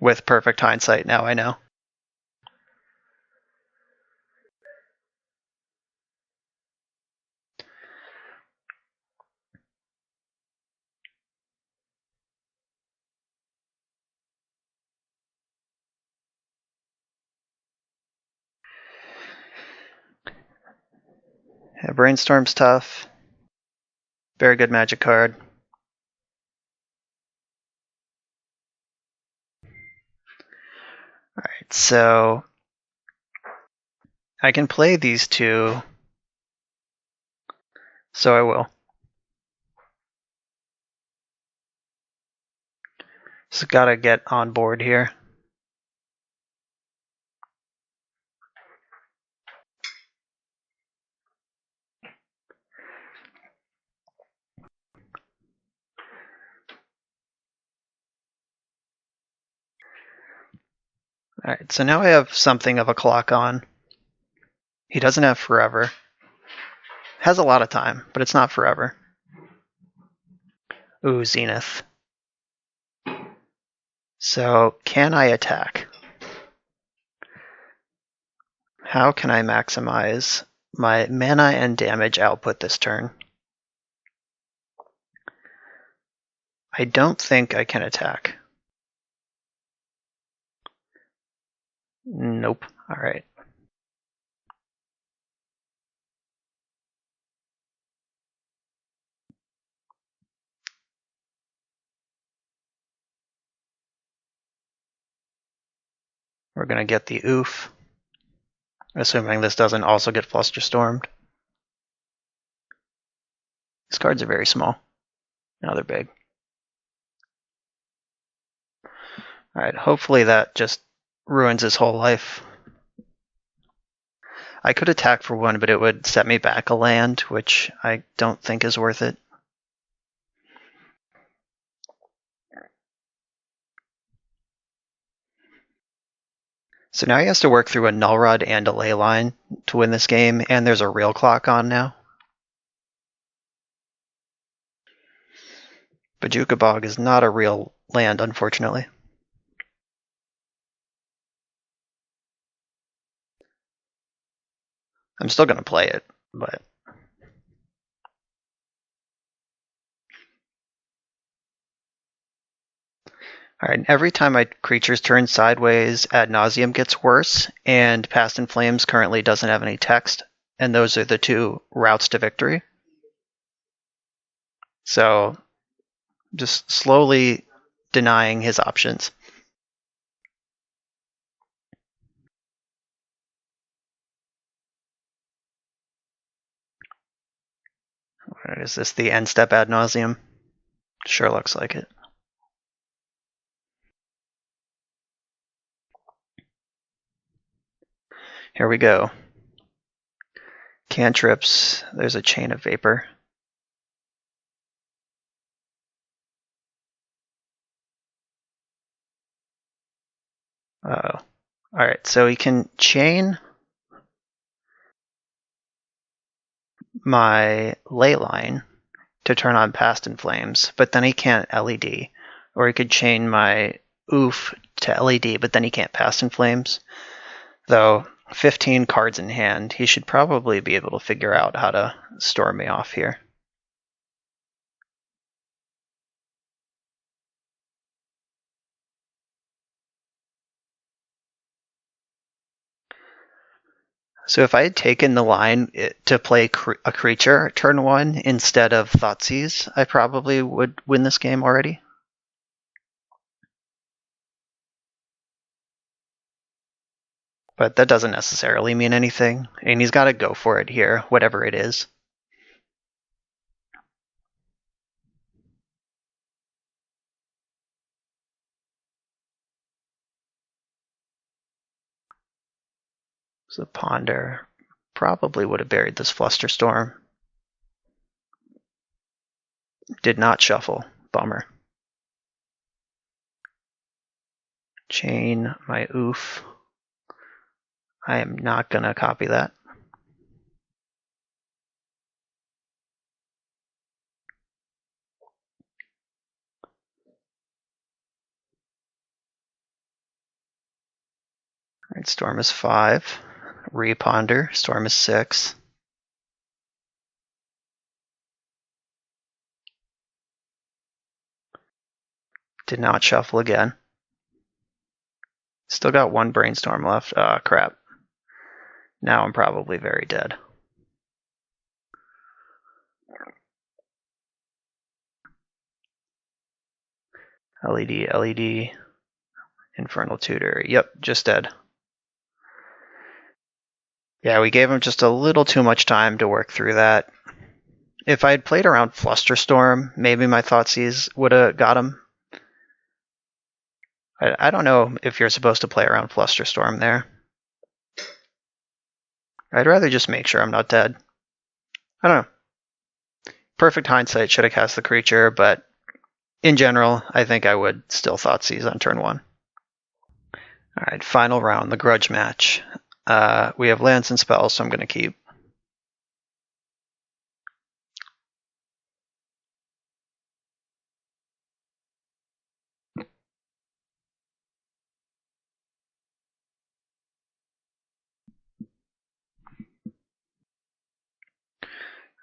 Speaker 1: With perfect hindsight, now I know. Yeah, Brainstorm's tough. Very good magic card. Alright, so I can play these two, so I will. Just gotta get on board here. Alright, so now I have something of a clock on. He doesn't have forever. Has a lot of time, but it's not forever. Ooh, Zenith. So, can I attack? How can I maximize my mana and damage output this turn? I don't think I can attack. Nope. Alright. We're gonna get the oof. Assuming this doesn't also get Flusterstormed. These cards are very small. Now they're big. Alright, hopefully that just ruins his whole life. I could attack for one, but it would set me back a land, which I don't think is worth it. So now he has to work through a Null Rod and a Leyline to win this game, and there's a real clock on now. Bajuka Bog is not a real land, unfortunately. I'm still going to play it, but... Alright, every time my creatures turn sideways, Ad Nauseam gets worse, and Past in Flames currently doesn't have any text, and those are the two routes to victory. So, just slowly denying his options. Is this the end step Ad Nauseam? Sure looks like it. Here we go. Cantrips. There's a chain of vapor. Oh. Alright, so he can chain my ley line to turn on Past in Flames, but then he can't LED. Or he could chain my Oof to LED, but then he can't Past in Flames. Though, 15 cards in hand, he should probably be able to figure out how to storm me off here. So if I had taken the line to play a creature turn 1 instead of Thoughtseize, I probably would win this game already. But that doesn't necessarily mean anything, and he's got to go for it here, whatever it is. So Ponder probably would have buried this Flusterstorm. Did not shuffle. Bummer. Chain my Oof. I am not going to copy that. All right, Storm is 5. Reponder. Storm is 6. Did not shuffle again. Still got 1 Brainstorm left. Ah, crap. Now I'm probably very dead. LED, LED. Infernal Tutor. Yep, just dead. Yeah, we gave him just a little too much time to work through that. If I had played around Flusterstorm, maybe my Thoughtseize would have got him. I don't know if you're supposed to play around Flusterstorm there. I'd rather just make sure I'm not dead. I don't know. Perfect hindsight, should have cast the creature, but in general, I think I would still Thoughtseize on turn 1. Alright, final round, the Grudge match. We have lands and spells, so I'm going to keep.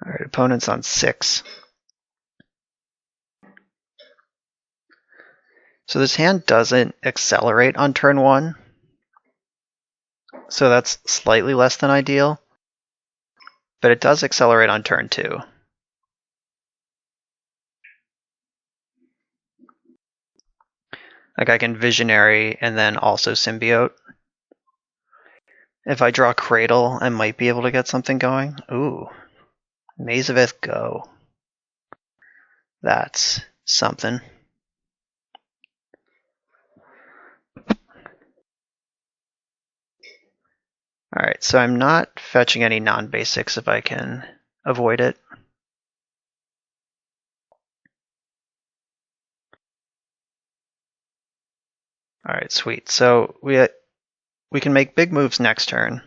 Speaker 1: Alright, opponent's on 6. So this hand doesn't accelerate on turn 1. So that's slightly less than ideal. But it does accelerate on turn 2. Like I can Visionary and then also Symbiote. If I draw Cradle, I might be able to get something going. Ooh. Maze of Ith, go. That's something. Alright, so I'm not fetching any non-basics if I can avoid it. Alright, sweet. So we can make big moves next turn.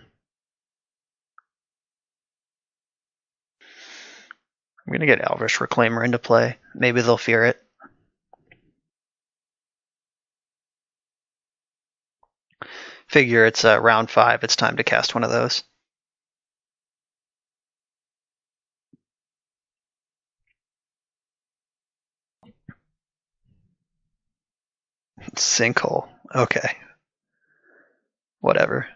Speaker 1: I'm going to get Elvish Reclaimer into play. Maybe they'll fear it. Figure it's round 5. It's time to cast one of those. Sinkhole. Okay. Whatever.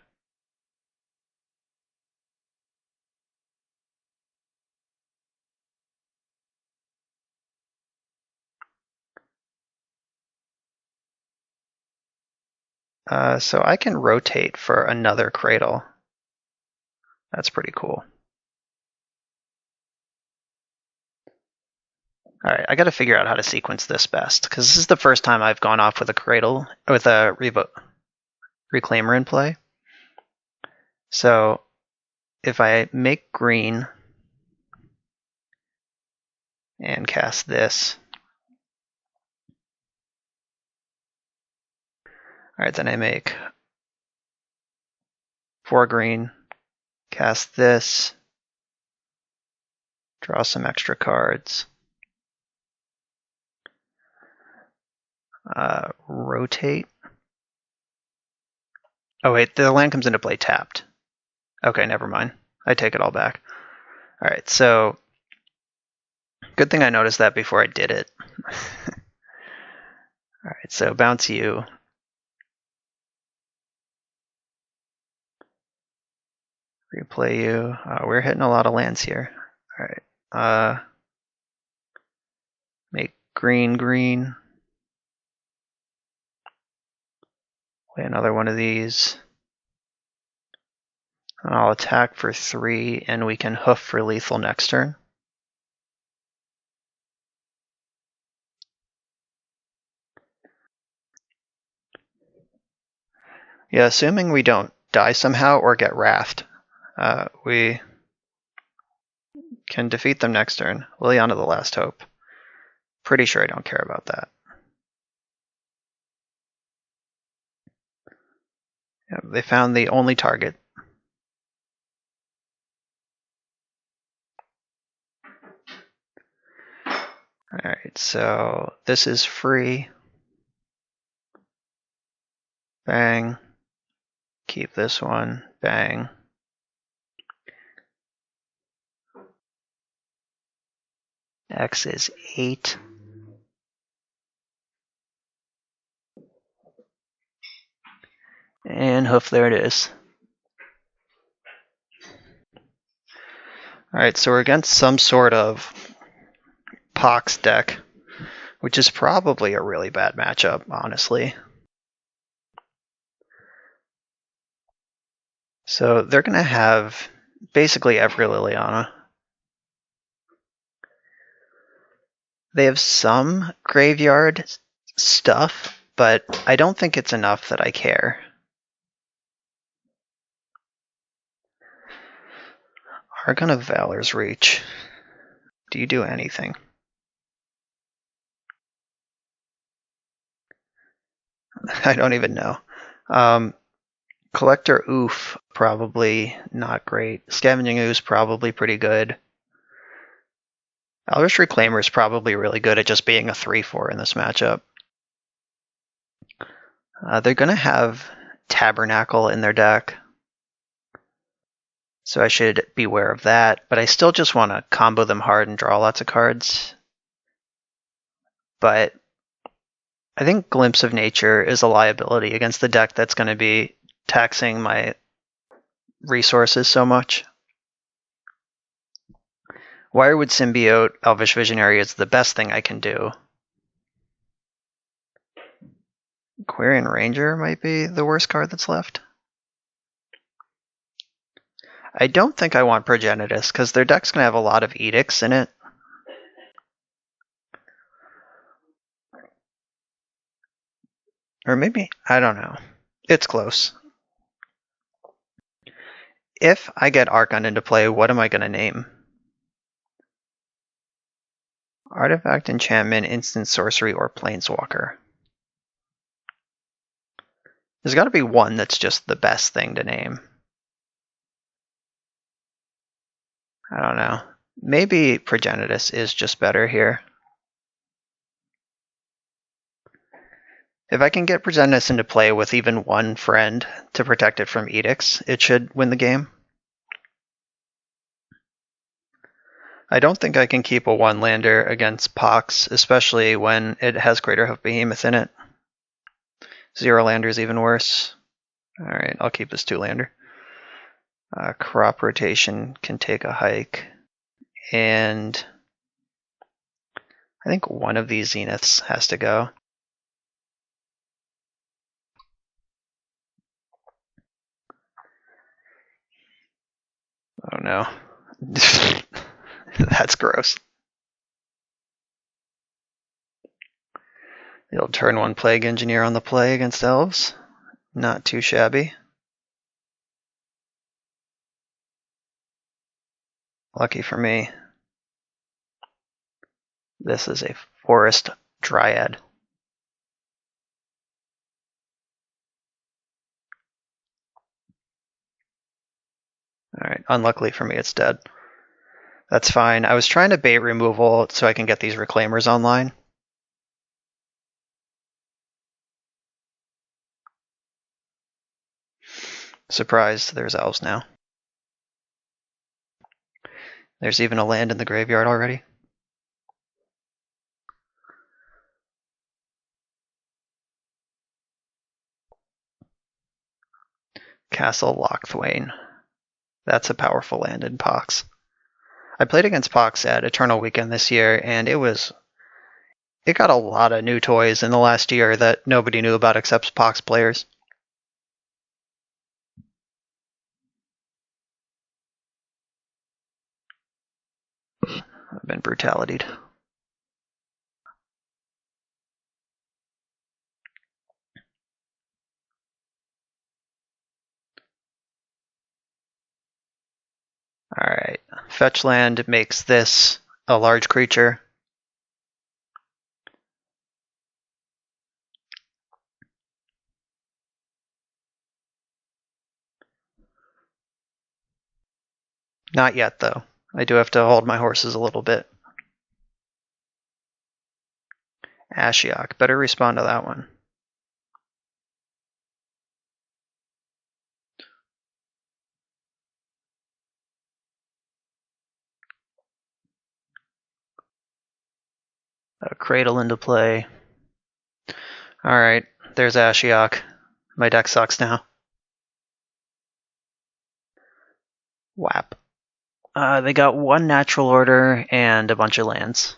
Speaker 1: So I can rotate for another Cradle. That's pretty cool. Alright, I gotta figure out how to sequence this best, because this is the first time I've gone off with a Cradle, with a Reclaimer in play. So if I make green and cast this, all right, then I make 4 green, cast this, draw some extra cards, rotate. Oh wait, the land comes into play tapped. Okay, never mind. I take it all back. All right, so good thing I noticed that before I did it. All right, so bounce you. Replay you. We're hitting a lot of lands here. All right. Make green green. Play another one of these. And I'll attack for 3, and we can hoof for lethal next turn. Yeah, assuming we don't die somehow or get wrathed, we can defeat them next turn. Liliana the Last Hope. Pretty sure I don't care about that. Yeah, they found the only target. Alright, so this is free. Bang. Keep this one. Bang. X is 8. And hoof, there it is. Alright, so we're against some sort of Pox deck, which is probably a really bad matchup, honestly. So they're going to have basically every Liliana. They have some graveyard stuff, but I don't think it's enough that I care. Argon of Valor's Reach. Do you do anything? I don't even know. Collector Oof, probably not great. Scavenging Ooze, probably pretty good. Elvish Reclaimer is probably really good at just being a 3/4 in this matchup. They're going to have Tabernacle in their deck, so I should beware of that, but I still just want to combo them hard and draw lots of cards. But I think Glimpse of Nature is a liability against the deck that's going to be taxing my resources so much. Wirewood Symbiote, Elvish Visionary is the best thing I can do. Quarian Ranger might be the worst card that's left. I don't think I want Progenitus, because their deck's going to have a lot of Edicts in it. Or maybe, I don't know. It's close. If I get Archon into play, what am I going to name? Artifact, Enchantment, Instant Sorcery, or Planeswalker. There's got to be one that's just the best thing to name. I don't know. Maybe Progenitus is just better here. If I can get Progenitus into play with even one friend to protect it from edicts, it should win the game. I don't think I can keep a one-lander against Pox, especially when it has Greater Hoof Behemoth in it. Zero-lander is even worse. Alright, I'll keep this two-lander. Crop Rotation can take a hike. And I think one of these Zeniths has to go. Oh no. That's gross. The old turn 1 Plague Engineer on the play against Elves. Not too shabby. Lucky for me, this is a forest dryad. Alright, unluckily for me, it's dead. That's fine. I was trying to bait removal so I can get these reclaimers online. Surprise, there's elves now. There's even a land in the graveyard already. Castle Lochthwain. That's a powerful land in Pox. I played against Pox at Eternal Weekend this year, and it got a lot of new toys in the last year that nobody knew about except Pox players. I've been brutality'd. Alright, fetch land makes this a large creature. Not yet, though. I do have to hold my horses a little bit. Ashiok, better respond to that one. A Cradle into play. Alright, there's Ashiok. My deck sucks now. Whap. They got one natural order and a bunch of lands.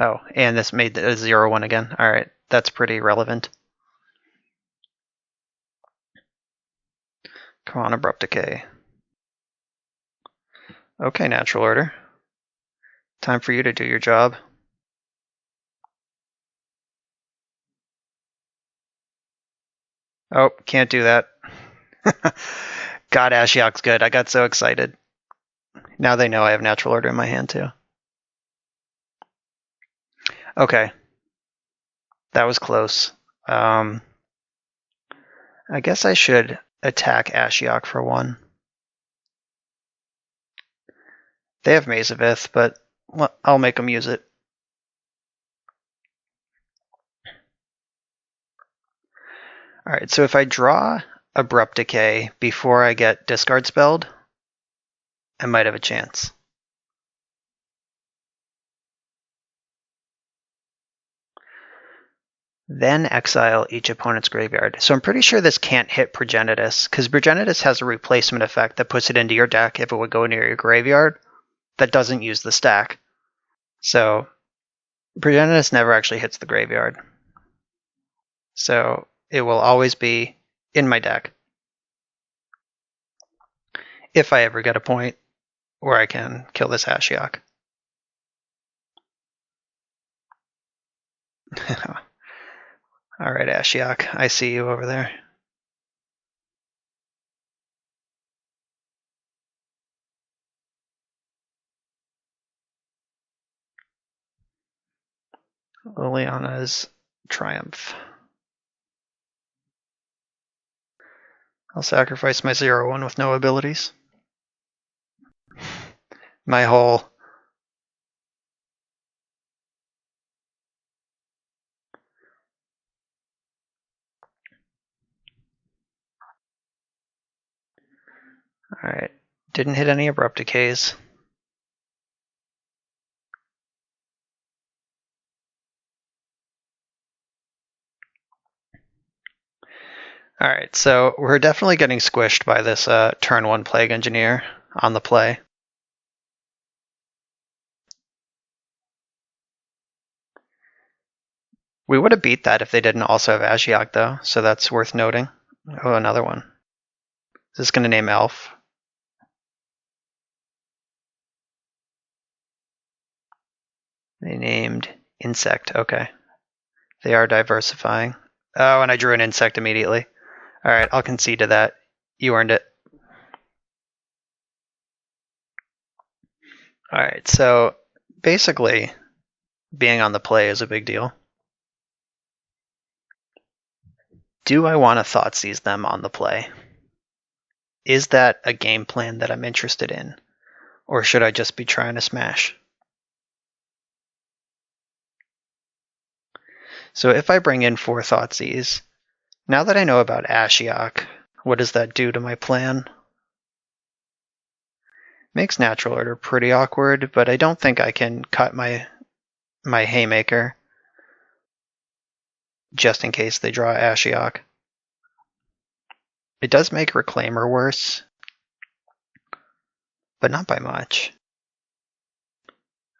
Speaker 1: Oh, and this made the 0-1 again. Alright, that's pretty relevant. Come on, Abrupt Decay. Okay, natural order. Time for you to do your job. Oh, can't do that. God, Ashiok's good. I got so excited. Now they know I have natural order in my hand, too. Okay. That was close. I guess I should attack Ashiok for one. They have Maze of Ith, but I'll make them use it. Alright, so if I draw Abrupt Decay before I get discard spelled, I might have a chance. Then exile each opponent's graveyard. So I'm pretty sure this can't hit Progenitus, because Progenitus has a replacement effect that puts it into your deck if it would go near your graveyard that doesn't use the stack. So Progenitus never actually hits the graveyard. So it will always be in my deck. If I ever get a point where I can kill this Ashiok. Alright, Ashiok, I see you over there. Liliana's Triumph. I'll sacrifice my 0-1 with no abilities. My whole... Alright, didn't hit any Abrupt Decays. Alright, so we're definitely getting squished by this turn 1 Plague Engineer on the play. We would have beat that if they didn't also have Ashiok, though, so that's worth noting. Oh, another one. Is this going to name Elf? They named Insect, okay. They are diversifying. Oh, and I drew an insect immediately. Alright, I'll concede to that. You earned it. Alright, so basically, being on the play is a big deal. Do I want to Thoughtseize them on the play? Is that a game plan that I'm interested in? Or should I just be trying to smash? So if I bring in 4 Thoughtseize, now that I know about Ashiok, what does that do to my plan? Makes natural order pretty awkward, but I don't think I can cut my Haymaker just in case they draw Ashiok. It does make Reclaimer worse, but not by much.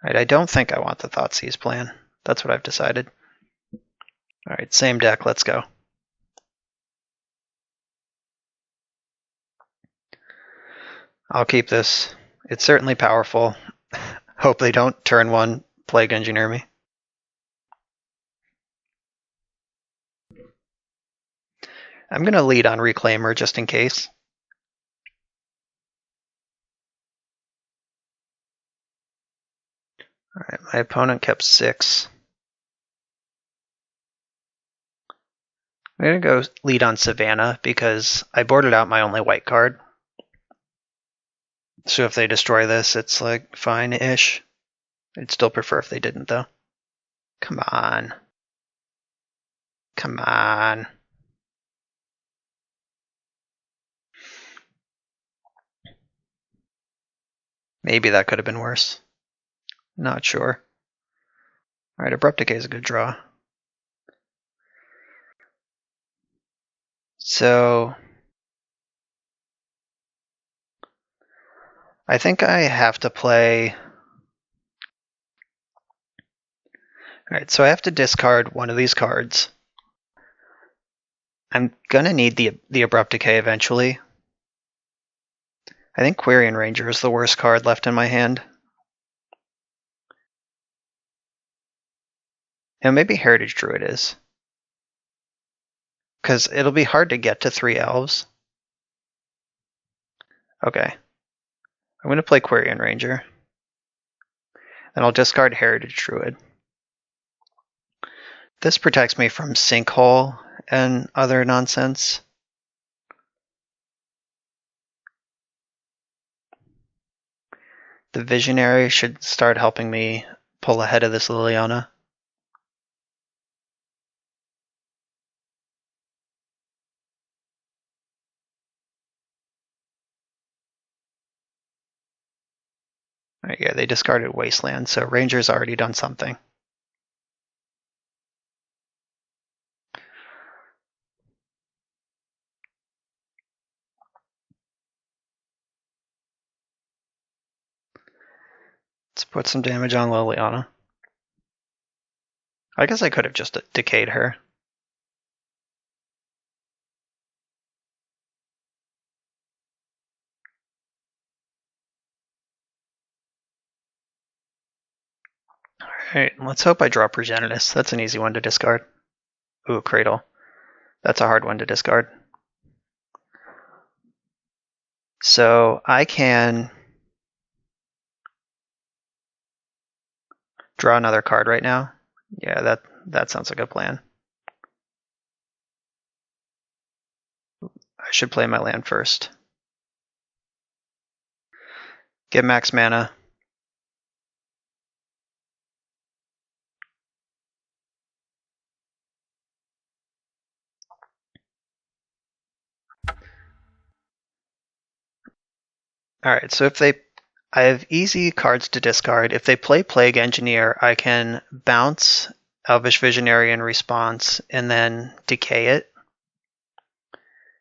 Speaker 1: Alright, I don't think I want the Thoughtseize plan. That's what I've decided. Alright, same deck, let's go. I'll keep this. It's certainly powerful. Hope they don't turn 1 Plague Engineer me. I'm going to lead on Reclaimer just in case. Alright, my opponent kept 6. I'm going to go lead on Savannah because I boarded out my only white card. So if they destroy this, it's like fine-ish. I'd still prefer if they didn't, though. Come on. Come on. Maybe that could have been worse. Not sure. Alright, Abrupt Decay is a good draw. So I think I have to play... Alright, so I have to discard one of these cards. I'm gonna need the Abrupt Decay eventually. I think Quirion Ranger is the worst card left in my hand. And maybe Heritage Druid is. Because it'll be hard to get to 3 elves. Okay. I'm going to play Quirion Ranger. Then I'll discard Heritage Druid. This protects me from Sinkhole and other nonsense. The Visionary should start helping me pull ahead of this Liliana. Right, yeah, they discarded Wasteland, so Ranger's already done something. Let's put some damage on Liliana. I guess I could have just decayed her. Alright, let's hope I draw Progenitus. That's an easy one to discard. Ooh, Cradle. That's a hard one to discard. So I can draw another card right now. Yeah, that sounds like a plan. I should play my land first. Get max mana. Alright, so I have easy cards to discard. If they play Plague Engineer, I can bounce Elvish Visionary in response and then decay it.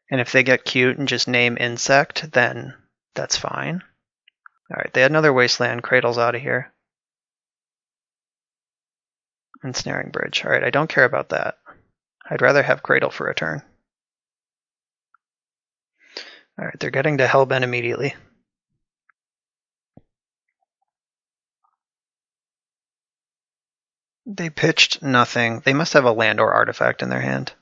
Speaker 1: And if they get cute and just name Insect, then that's fine. Alright, they had another Wasteland. Cradle's out of here. Ensnaring Bridge. Alright, I don't care about that. I'd rather have Cradle for a turn. Alright, they're getting to Hellbent immediately. They pitched nothing. They must have a land or artifact in their hand.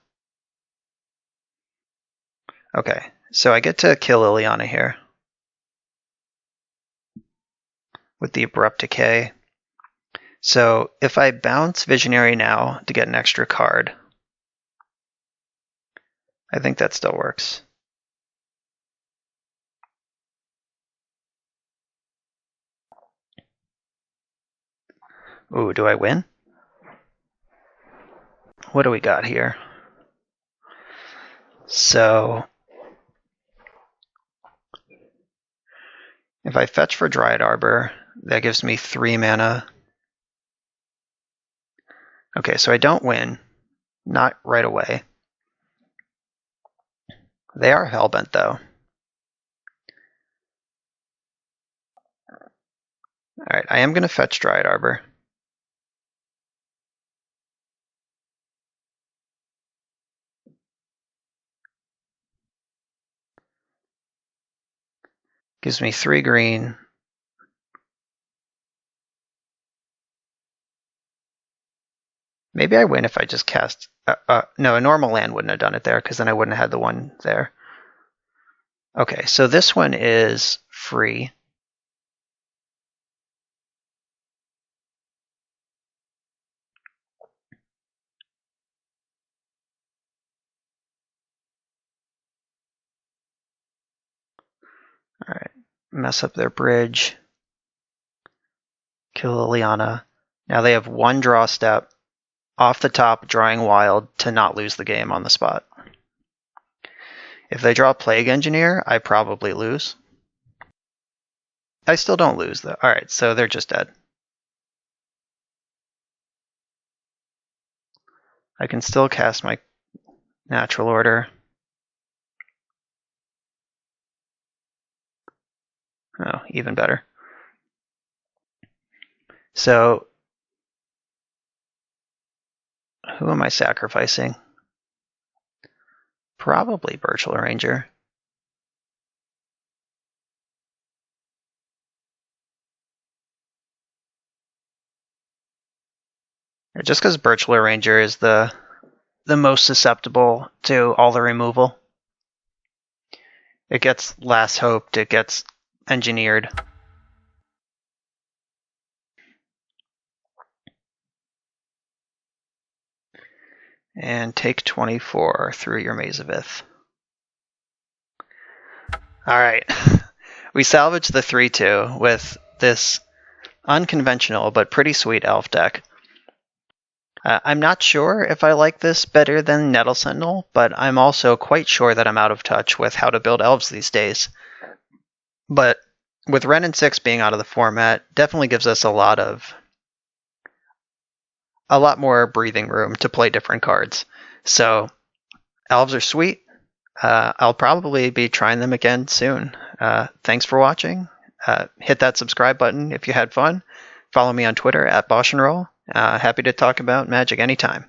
Speaker 1: Okay, So I get to kill Liliana here with the Abrupt Decay. So if I bounce Visionary now to get an extra card, I think that still works. Ooh, do I win? What do we got here? So if I fetch for Dryad Arbor, that gives me 3 mana. Okay, so I don't win. Not right away. They are Hellbent, though. Alright, I am going to fetch Dryad Arbor. Gives me 3 green. Maybe I win if I just cast... no, a normal land wouldn't have done it there, because then I wouldn't have had the one there. Okay, so this one is free. Alright, mess up their bridge. Kill Liliana. Now they have 1 draw step off the top, drawing wild to not lose the game on the spot. If they draw Plague Engineer, I probably lose. I still don't lose, though. Alright, so they're just dead. I can still cast my Natural Order. Oh, even better. So, who am I sacrificing? Probably Virtual Ranger. Just because Birchler Ranger is the most susceptible to all the removal. It gets Last Hoped, it gets Engineered. And take 24 through your Maze of Ith. Alright, we salvaged the 3-2 with this unconventional but pretty sweet elf deck. I'm not sure if I like this better than Nettle Sentinel, but I'm also quite sure that I'm out of touch with how to build elves these days. But with Wrenn and 6 being out of the format, definitely gives us a lot more breathing room to play different cards. So elves are sweet. I'll probably be trying them again soon. Thanks for watching. Hit that subscribe button if you had fun. Follow me on Twitter at Bosch and Roll. Happy to talk about Magic anytime.